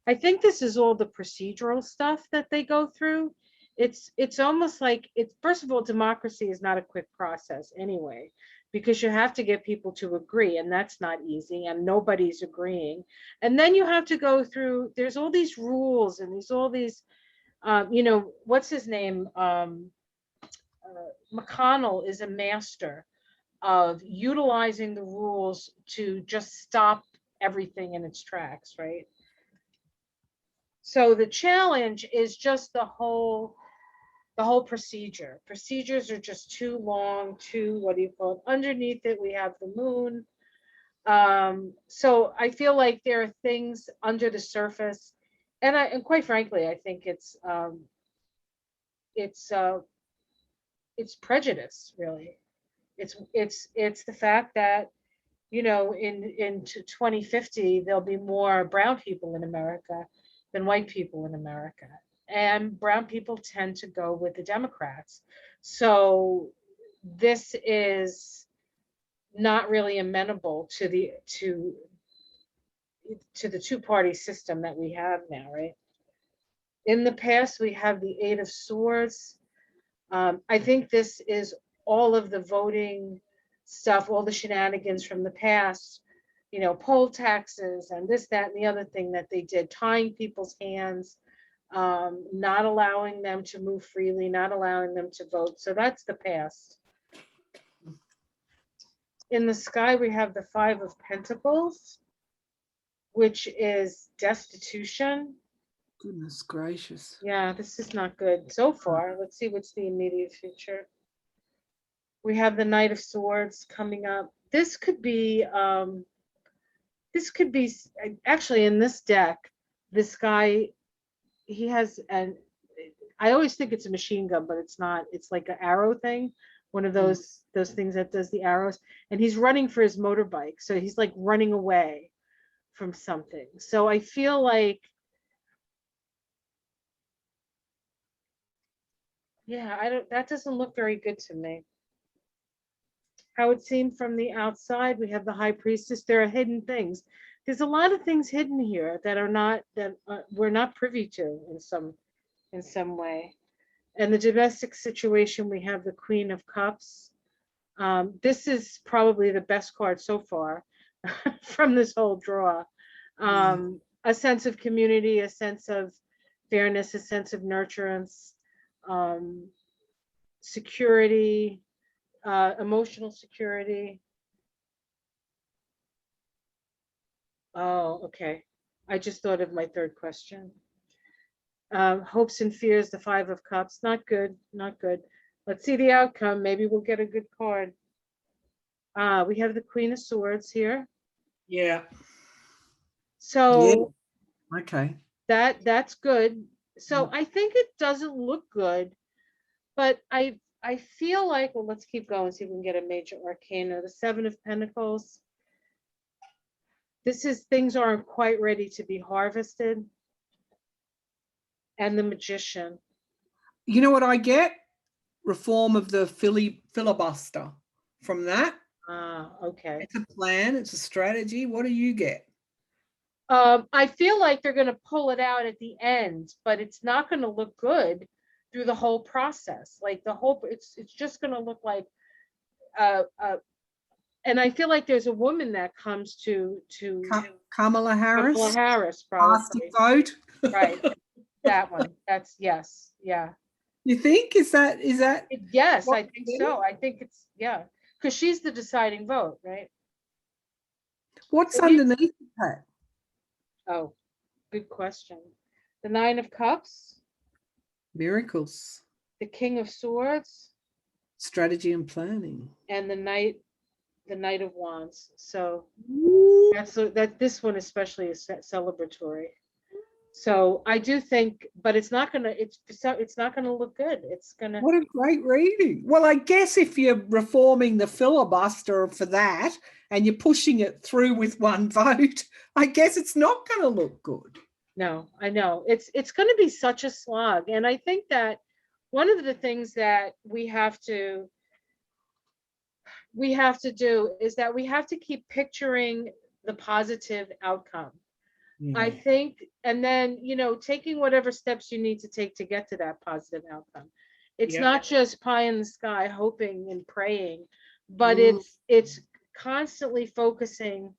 I think this is all the procedural stuff that they go through. It's almost like it's first of all, democracy is not a quick process anyway, because you have to get people to agree, and that's not easy, and nobody's agreeing. And then you have to go through, there's all these rules and there's all these what's his name? McConnell is a master of utilizing the rules to just stop everything in its tracks, right? So the challenge is just the whole procedure. Procedures are just too long, too, what do you call it? Underneath it, we have the moon. So I feel like there are things under the surface, and quite frankly, I think it's it's prejudice, really. It's the fact that in 2050 there'll be more brown people in America than white people in America, and brown people tend to go with the Democrats. So this is not really amenable to the two-party system that we have now, right? In the past, we have the Eight of Swords. I think this is all of the voting stuff, all the shenanigans from the past, poll taxes and this, that, and the other thing that they did, tying people's hands, not allowing them to move freely, not allowing them to vote. So that's the past. In the sky, we have the Five of Pentacles, which is destitution. Goodness gracious. Yeah, this is not good so far. Let's see what's the immediate future. We have the Knight of Swords coming up. This could be actually in this deck, this guy, he has I always think it's a machine gun, but it's not. It's like an arrow thing, one of those things that does the arrows, and he's running for his motorbike. So he's like running away from something. So I feel like, yeah, that doesn't look very good to me. How it seemed from the outside, we have the High Priestess. There are hidden things. There's a lot of things hidden here that are not, that we're not privy to in some way. And the domestic situation, we have the Queen of Cups. This is probably the best card so far from this whole draw. A sense of community, a sense of fairness, a sense of nurturance, security, emotional security. Oh, okay. I just thought of my third question. Hopes and fears, the Five of Cups. Not good, not good. Let's see the outcome. Maybe we'll get a good card. We have the Queen of Swords here. Yeah. So Okay. that's good. So I think it doesn't look good, but I feel like, well, let's keep going, see if we can get a major arcana. The Seven of Pentacles. This is things aren't quite ready to be harvested. And the Magician. You know what I get? Reform of the filibuster from that. Okay. It's a plan, it's a strategy. What do you get? I feel like they're going to pull it out at the end, but it's not going to look good through the whole process. Like the whole, it's just going to look like, and I feel like there's a woman that comes to Kamala Harris. Kamala Harris, Casting probably. vote. Right. That one. That's yes. Yeah. You think is that Yes, what I think so. I think it's yeah, because she's the deciding vote, right? What's Maybe underneath that? Oh, good question. The Nine of Cups, Miracles, the King of Swords, strategy and planning. and the Knight of Wands. So Ooh, that this one especially is celebratory. So I do think, but it's not gonna look good. It's gonna. what a great reading. Well, I guess if you're reforming the filibuster for that and you're pushing it through with one vote, I guess it's not going to look good. No, I know it's going to be such a slog, and I think that one of the things that we have to do is that we have to keep picturing the positive outcome. Yeah. I think, and then, taking whatever steps you need to take to get to that positive outcome. It's not just pie in the sky, hoping and praying, but it's constantly focusing,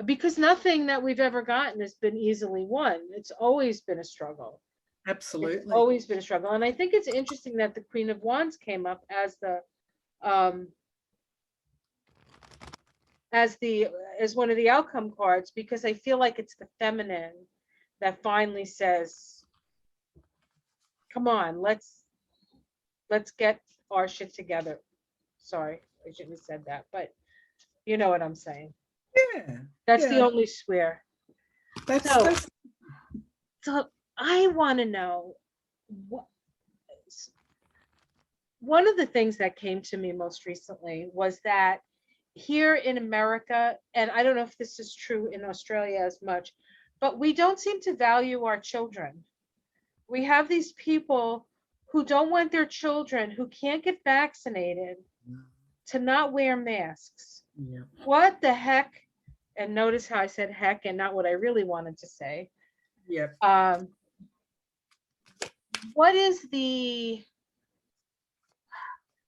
because nothing that we've ever gotten has been easily won. It's always been a struggle. Absolutely. It's always been a struggle. And I think it's interesting that the Queen of Wands came up as one of the outcome cards, because I feel like it's the feminine that finally says, come on, let's get our shit together. Sorry, I shouldn't have said that, but you know what I'm saying. Yeah. That's the only swear. So I want to know one of the things that came to me most recently was that here in America, and I don't know if this is true in Australia as much, but we don't seem to value our children. We have these people who don't want their children who can't get vaccinated to not wear masks. Yeah. What the heck? And notice how I said heck and not what I really wanted to say. Yeah. What is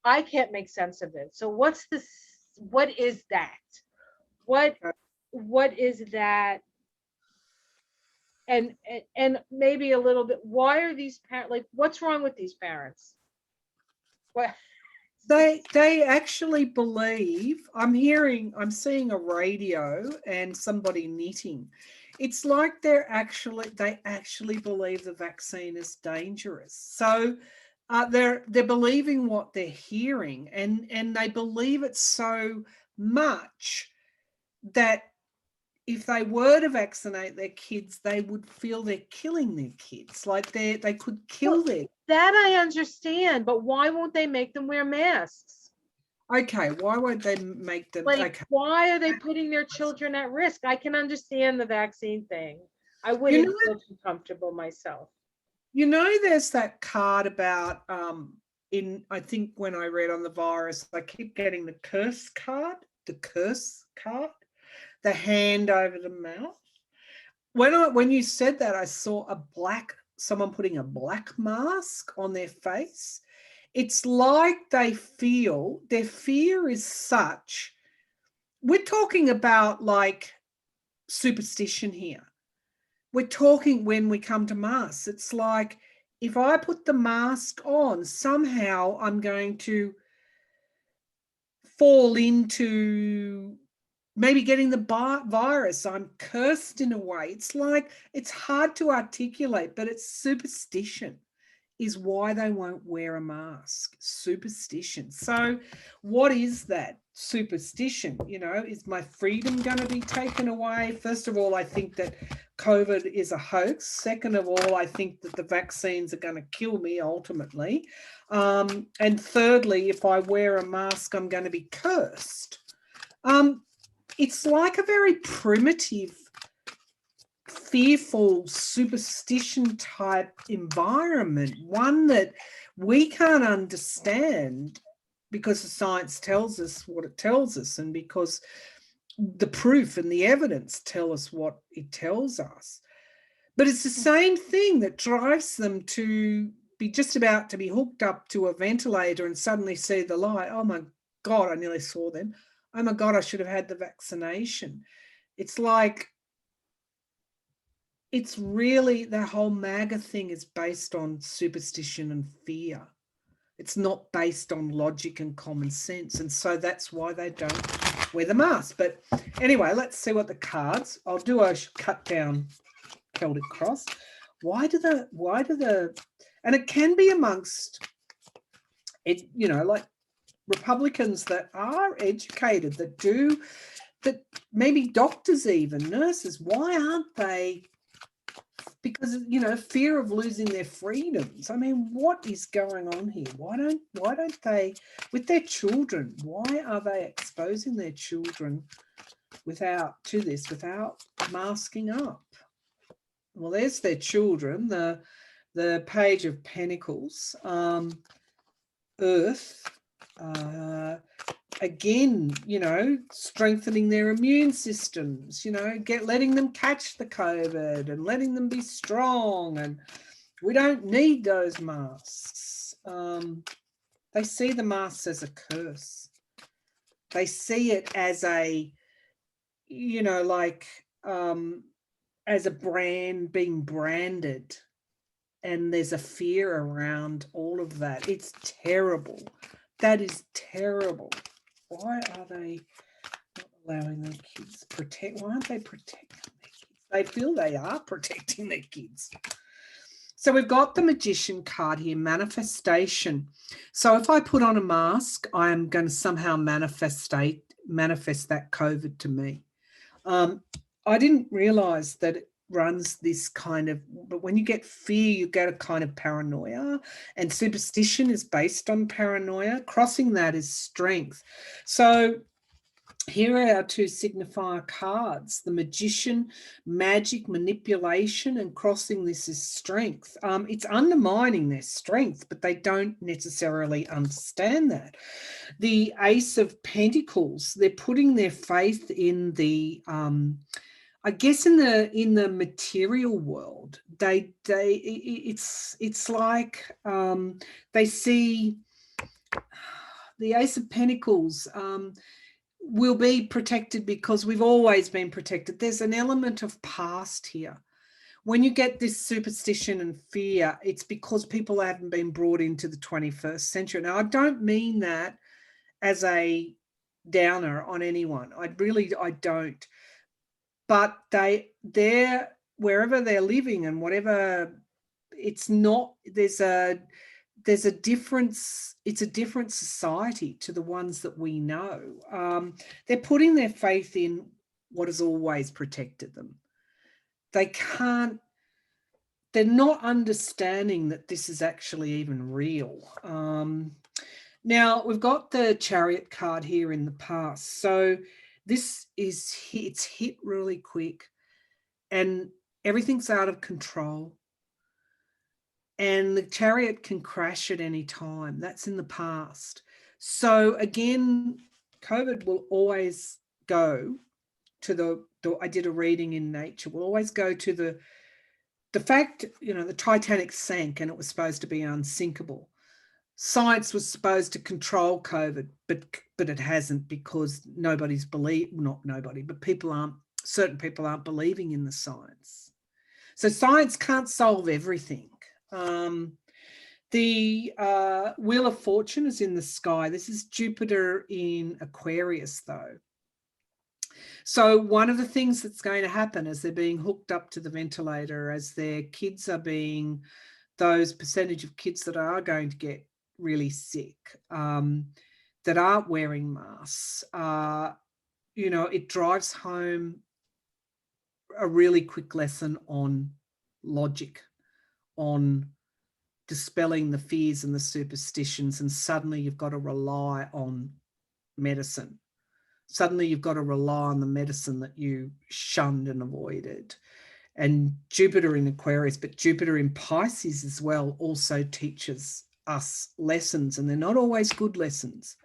I can't make sense of it. So what is that? What is that? And maybe a little bit, why are these parents, like, what's wrong with these parents? What? They actually believe, I'm seeing a radio and somebody knitting. It's like they actually believe the vaccine is dangerous. So they're believing what they're hearing, and they believe it so much that if they were to vaccinate their kids, they would feel they're killing their kids. Like they could kill their. That I understand, but why won't they make them wear masks? Okay, why won't they make them? Like, why are they putting their children at risk? I can understand the vaccine thing. I wouldn't feel too comfortable myself. There's that card about I think when I read on the virus, I keep getting the curse card, the hand over the mouth. When you said that, I saw someone putting a black mask on their face. It's like they feel their fear is such. We're talking about like superstition here. We're talking when we come to masks. It's like if I put the mask on, somehow I'm going to fall into maybe getting the virus. I'm cursed in a way. It's like it's hard to articulate, but it's superstition is why they won't wear a mask. Superstition. So what is that? superstition. Is my freedom going to be taken away? First of all, I think that COVID is a hoax. Second of all, I think that the vaccines are going to kill me ultimately. And thirdly, if I wear a mask, I'm going to be cursed. It's like a very primitive, fearful, superstition type environment, one that we can't understand because the science tells us what it tells us, and because the proof and the evidence tell us what it tells us. But it's the same thing that drives them to be just about to be hooked up to a ventilator and suddenly see the light. Oh my God, I nearly saw them. Oh my God, I should have had the vaccination. It's like, it's really, the whole MAGA thing is based on superstition and fear. It's not based on logic and common sense. And so that's why they don't wear the mask. But anyway, let's see what the cards, I'll do a cut down Celtic cross. Why do the, and it can be amongst it, like Republicans that are educated, that maybe doctors, even nurses, why aren't they? Because fear of losing their freedoms. I mean, what is going on here? Why don't they, with their children, why are they exposing their children without masking up? Well, there's their children, the Page of Pentacles, Earth, again, strengthening their immune systems, letting them catch the COVID and letting them be strong. And we don't need those masks. They see the masks as a curse. They see it as a, as a brand, being branded. And there's a fear around all of that. It's terrible. That is terrible. Why are they not allowing their kids why aren't they protecting their kids? They feel they are protecting their kids. So we've got the Magician card here, manifestation. So if I put on a mask, I am going to somehow manifest that COVID to me. I didn't realize that it runs this kind of, but when you get fear, you get a kind of paranoia, and superstition is based on paranoia. Crossing that is strength. So here are our two signifier cards, the Magician, magic, manipulation, and crossing this is strength. It's undermining their strength, but they don't necessarily understand that. The Ace of Pentacles, they're putting their faith in the, I guess in the material world. It's like they see the Ace of Pentacles will be protected because we've always been protected. There's an element of past here. When you get this superstition and fear, it's because people haven't been brought into the 21st century. Now, I don't mean that as a downer on anyone. I don't. But they're wherever they're living and whatever, it's not, there's a difference. It's a different society to the ones that we know. They're putting their faith in what has always protected them. They're not understanding that this is actually even real. Now we've got the Chariot card here in the past. So this is, it's hit really quick and everything's out of control. And the Chariot can crash at any time. That's in the past. So again, COVID will always go to I did a reading in Nature, will always go to the fact, the Titanic sank and it was supposed to be unsinkable. Science was supposed to control COVID, but it hasn't, because certain people aren't believing in the science. So science can't solve everything. The Wheel of Fortune is in the sky. This is Jupiter in Aquarius, though. So one of the things that's going to happen as they're being hooked up to the ventilator, as their kids are being, those percentage of kids that are going to get really sick, that aren't wearing masks, it drives home a really quick lesson on logic, on dispelling the fears and the superstitions, and suddenly you've got to rely on medicine. Suddenly you've got to rely on the medicine that you shunned and avoided. And Jupiter in Aquarius, but Jupiter in Pisces as well, also teaches us lessons, and they're not always good lessons.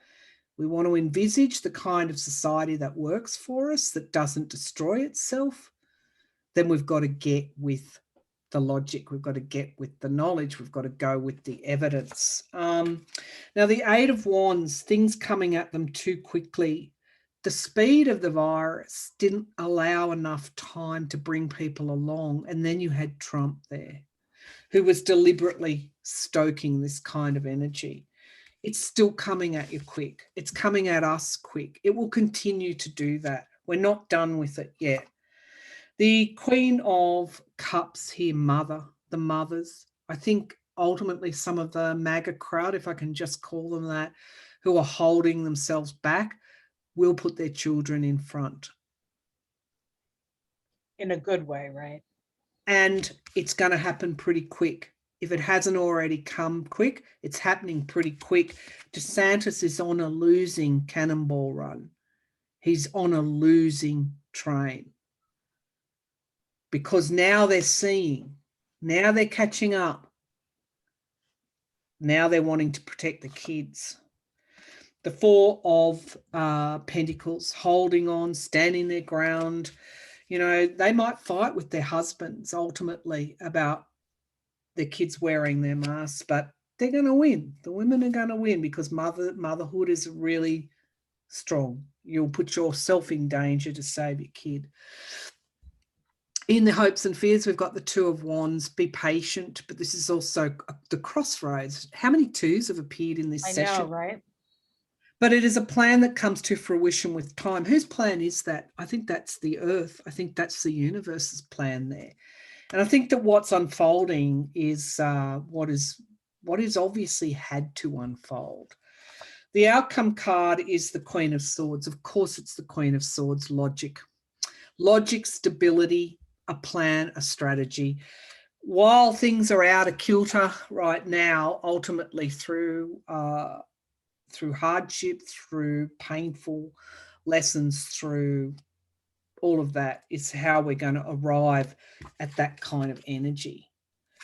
We want to envisage the kind of society that works for us, that doesn't destroy itself. Then we've got to get with the logic, we've got to get with the knowledge, we've got to go with the evidence. Now, the Eight of Wands, things coming at them too quickly. The speed of the virus didn't allow enough time to bring people along. And then you had Trump there, who was deliberately stoking this kind of energy. It's still coming at you quick. It's coming at us quick. It will continue to do that. We're not done with it yet. The Queen of Cups here, the mothers, I think ultimately some of the MAGA crowd, if I can just call them that, who are holding themselves back, will put their children in front. In a good way, right? And it's going to happen pretty quick. If it hasn't already come quick, it's happening pretty quick. DeSantis is on a losing cannonball run. He's on a losing train. Because now they're seeing, now they're catching up. Now they're wanting to protect the kids. The Four of Pentacles, holding on, standing their ground. They might fight with their husbands ultimately about their kids wearing their masks, but they're going to win. The women are going to win because motherhood is really strong. You'll put yourself in danger to save your kid. In the hopes and fears, we've got the Two of Wands. Be patient, but this is also the crossroads. How many twos have appeared in this session? I know, right? But it is a plan that comes to fruition with time. Whose plan is that? I think that's the Earth. I think that's the universe's plan there. And I think that what's unfolding is what is obviously had to unfold. The outcome card is the Queen of Swords. Of course, it's the Queen of Swords, logic. Logic, stability, a plan, a strategy. While things are out of kilter right now, ultimately through hardship, through painful lessons, through all of that, is how we're going to arrive at that kind of energy.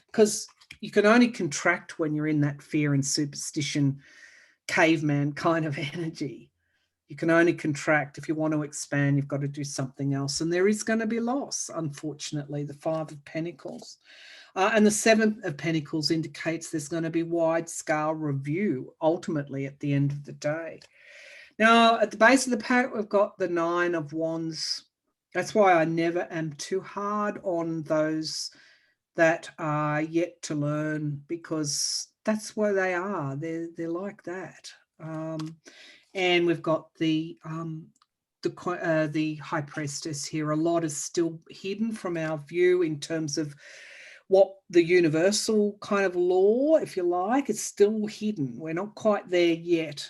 Because you can only contract when you're in that fear and superstition, caveman kind of energy. You can only contract. If you want to expand, you've got to do something else. And there is going to be loss, unfortunately. The Five of Pentacles. And the Seven of Pentacles indicates there's going to be wide-scale review, ultimately, at the end of the day. Now, at the base of the pack, we've got the Nine of Wands. That's why I never am too hard on those that are yet to learn, because that's where they are. They're like that. And we've got the High Priestess here. A lot is still hidden from our view in terms of what the universal kind of law, if you like, is still hidden. We're not quite there yet.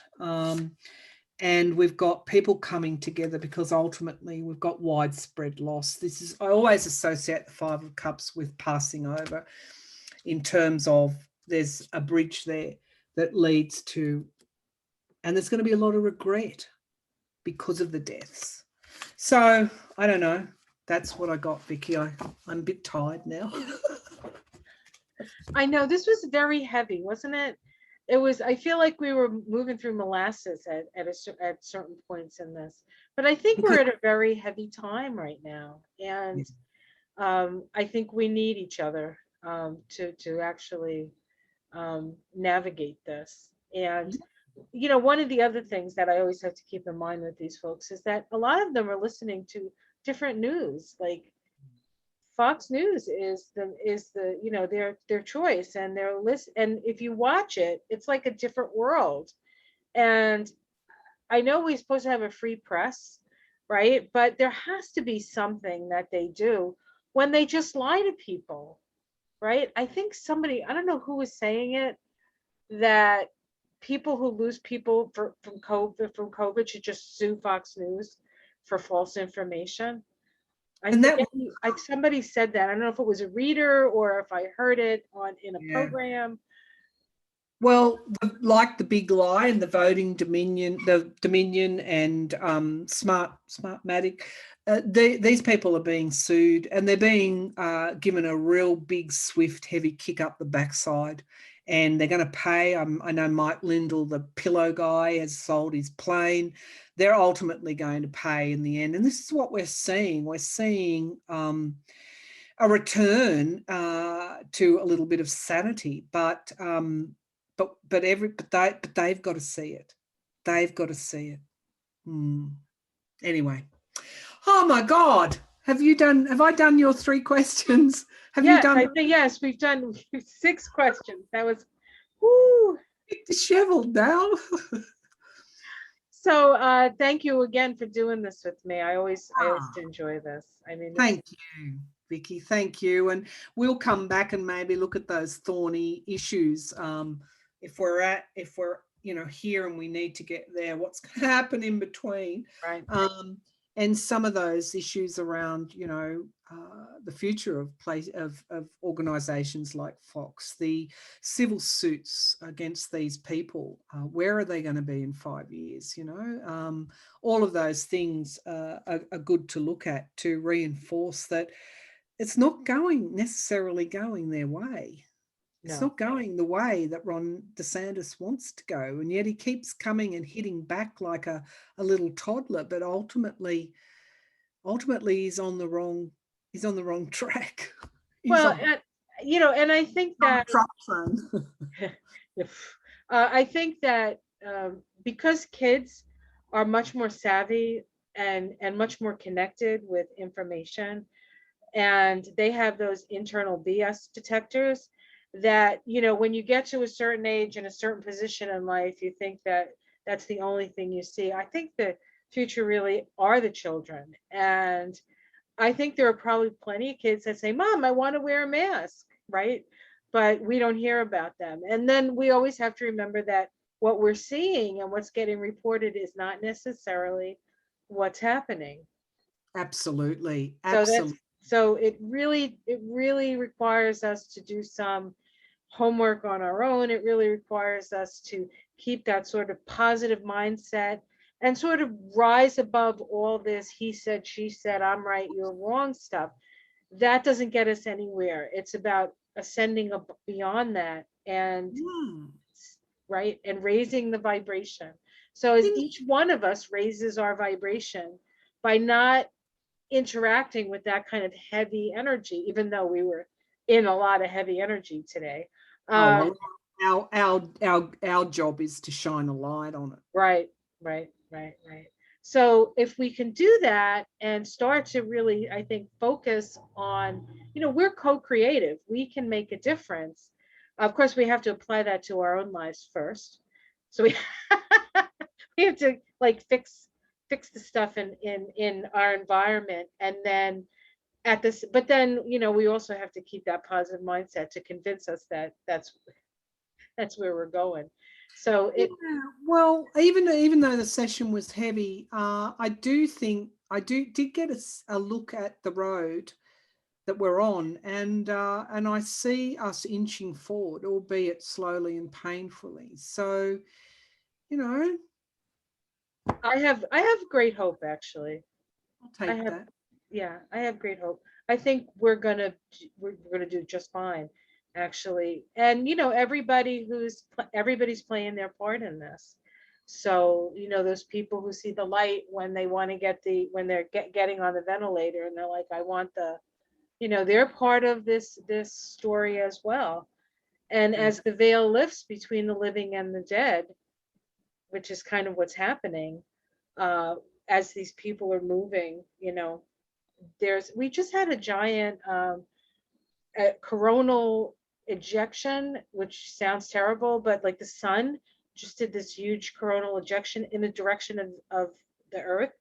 And we've got people coming together because ultimately we've got widespread loss. I always associate the Five of Cups with passing over, in terms of there's a bridge there that leads to, and there's going to be a lot of regret because of the deaths. So I don't know. That's what I got, Vicki. I'm a bit tired now. I know, this was very heavy, wasn't it? It was, I feel like we were moving through molasses at certain points in this, but I think we're at a very heavy time right now. And I think we need each other to actually navigate this. And, one of the other things that I always have to keep in mind with these folks is that a lot of them are listening to different news. Like Fox News is their choice, and their list. And if you watch it, it's like a different world. And I know we're supposed to have a free press, right? But there has to be something that they do when they just lie to people, right? I think somebody, I don't know who was saying it, that people who lose people from COVID should just sue Fox News for false information. I And that forget like somebody said that. I don't know if it was a reader or if I heard it on in a yeah. program. Well, like the big lie and the voting Dominion, the Dominion and Smartmatic, these people are being sued and they're being given a real big, swift, heavy kick up the backside, and they're going to pay. I know Mike Lindell, the pillow guy, has sold his plane. They're ultimately going to pay in the end, and this is what we're seeing. We're seeing a return to a little bit of sanity, but they've got to see it. They've got to see it. Anyway, oh my God, have I done your 3 questions? Have you Yes, done? I think yes, we've done 6 questions. That was woo. Disheveled now. So thank you again for doing this with me. I always enjoy this. I mean, Thank you, Vicki. Thank you. And we'll come back and maybe look at those thorny issues. If we're here and we need to get there, what's going to happen in between? right. And some of those issues around, the future of organisations like Fox, the civil suits against these people, where are they going to be in 5 years? All of those things are good to look at to reinforce that it's not necessarily going their way. It's No. not going the way that Ron DeSantis wants to go, and yet he keeps coming and hitting back like a little toddler. But ultimately, he's on the wrong track. Well, and I think that I think that because kids are much more savvy and much more connected with information, and they have those internal BS detectors that, when you get to a certain age and a certain position in life, you think that that's the only thing you see. I think the future really are the children. And I think there are probably plenty of kids that say, Mom, I want to wear a mask, right? But we don't hear about them. And then we always have to remember that what we're seeing and what's getting reported is not necessarily what's happening. Absolutely. So it really requires us to do some homework on our own. It really requires us to keep that sort of positive mindset and sort of rise above all this he said, she said, I'm right, you're wrong stuff. That doesn't get us anywhere. It's about ascending beyond that and right, and raising the vibration. So as each one of us raises our vibration by not interacting with that kind of heavy energy, even though we were in a lot of heavy energy today. Well, our job is to shine a light on it. Right. So if we can do that and start to really, I think, focus on, we're co-creative. We can make a difference. Of course, we have to apply that to our own lives first. So we we have to like fix the stuff in our environment, and then but then we also have to keep that positive mindset to convince us that that's where we're going. So well, even though the session was heavy, I do think I did get a look at the road that we're on, and I see us inching forward, albeit slowly and painfully. So, I have great hope, actually. I'll take that. Yeah, I have great hope. I think we're gonna do just fine, actually. And everybody's playing their part in this. So those people who see the light when they want to when they're getting on the ventilator, and they're like, I want they're part of this story as well. And as the veil lifts between the living and the dead, which is kind of what's happening, as these people are moving, we just had a giant coronal ejection, which sounds terrible, but like the sun just did this huge coronal ejection in the direction of the earth.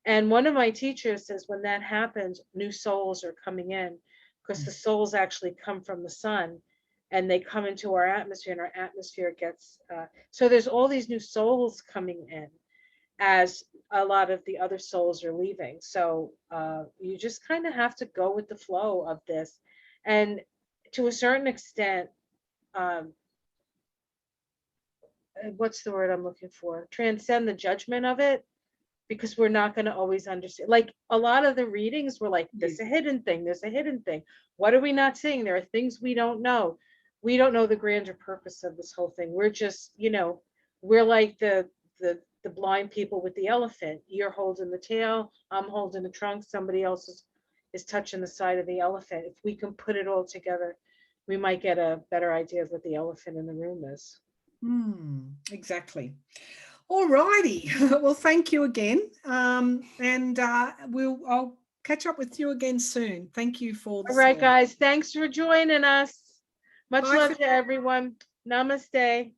And one of my teachers says when that happens, new souls are coming in, because the souls actually come from the sun. and they come into our atmosphere, and our atmosphere gets, so there's all these new souls coming in as a lot of the other souls are leaving. So you just kind of have to go with the flow of this. And to a certain extent, um, what's the word I'm looking for? Transcend the judgment of it, because we're not going to always understand. Like a lot of the readings were like, there's a hidden thing, there's a hidden thing. What are we not seeing? There are things we don't know. We don't know the grander purpose of this whole thing. We're just, we're like the blind people with the elephant. You're holding the tail, I'm holding the trunk, somebody else is touching the side of the elephant. If we can put it all together, we might get a better idea of what the elephant in the room is. Exactly. All righty. Well, thank you again. And I'll catch up with you again soon. Thank you for this. All right, guys. Thanks for joining us. Much Bye love to everyone. Namaste.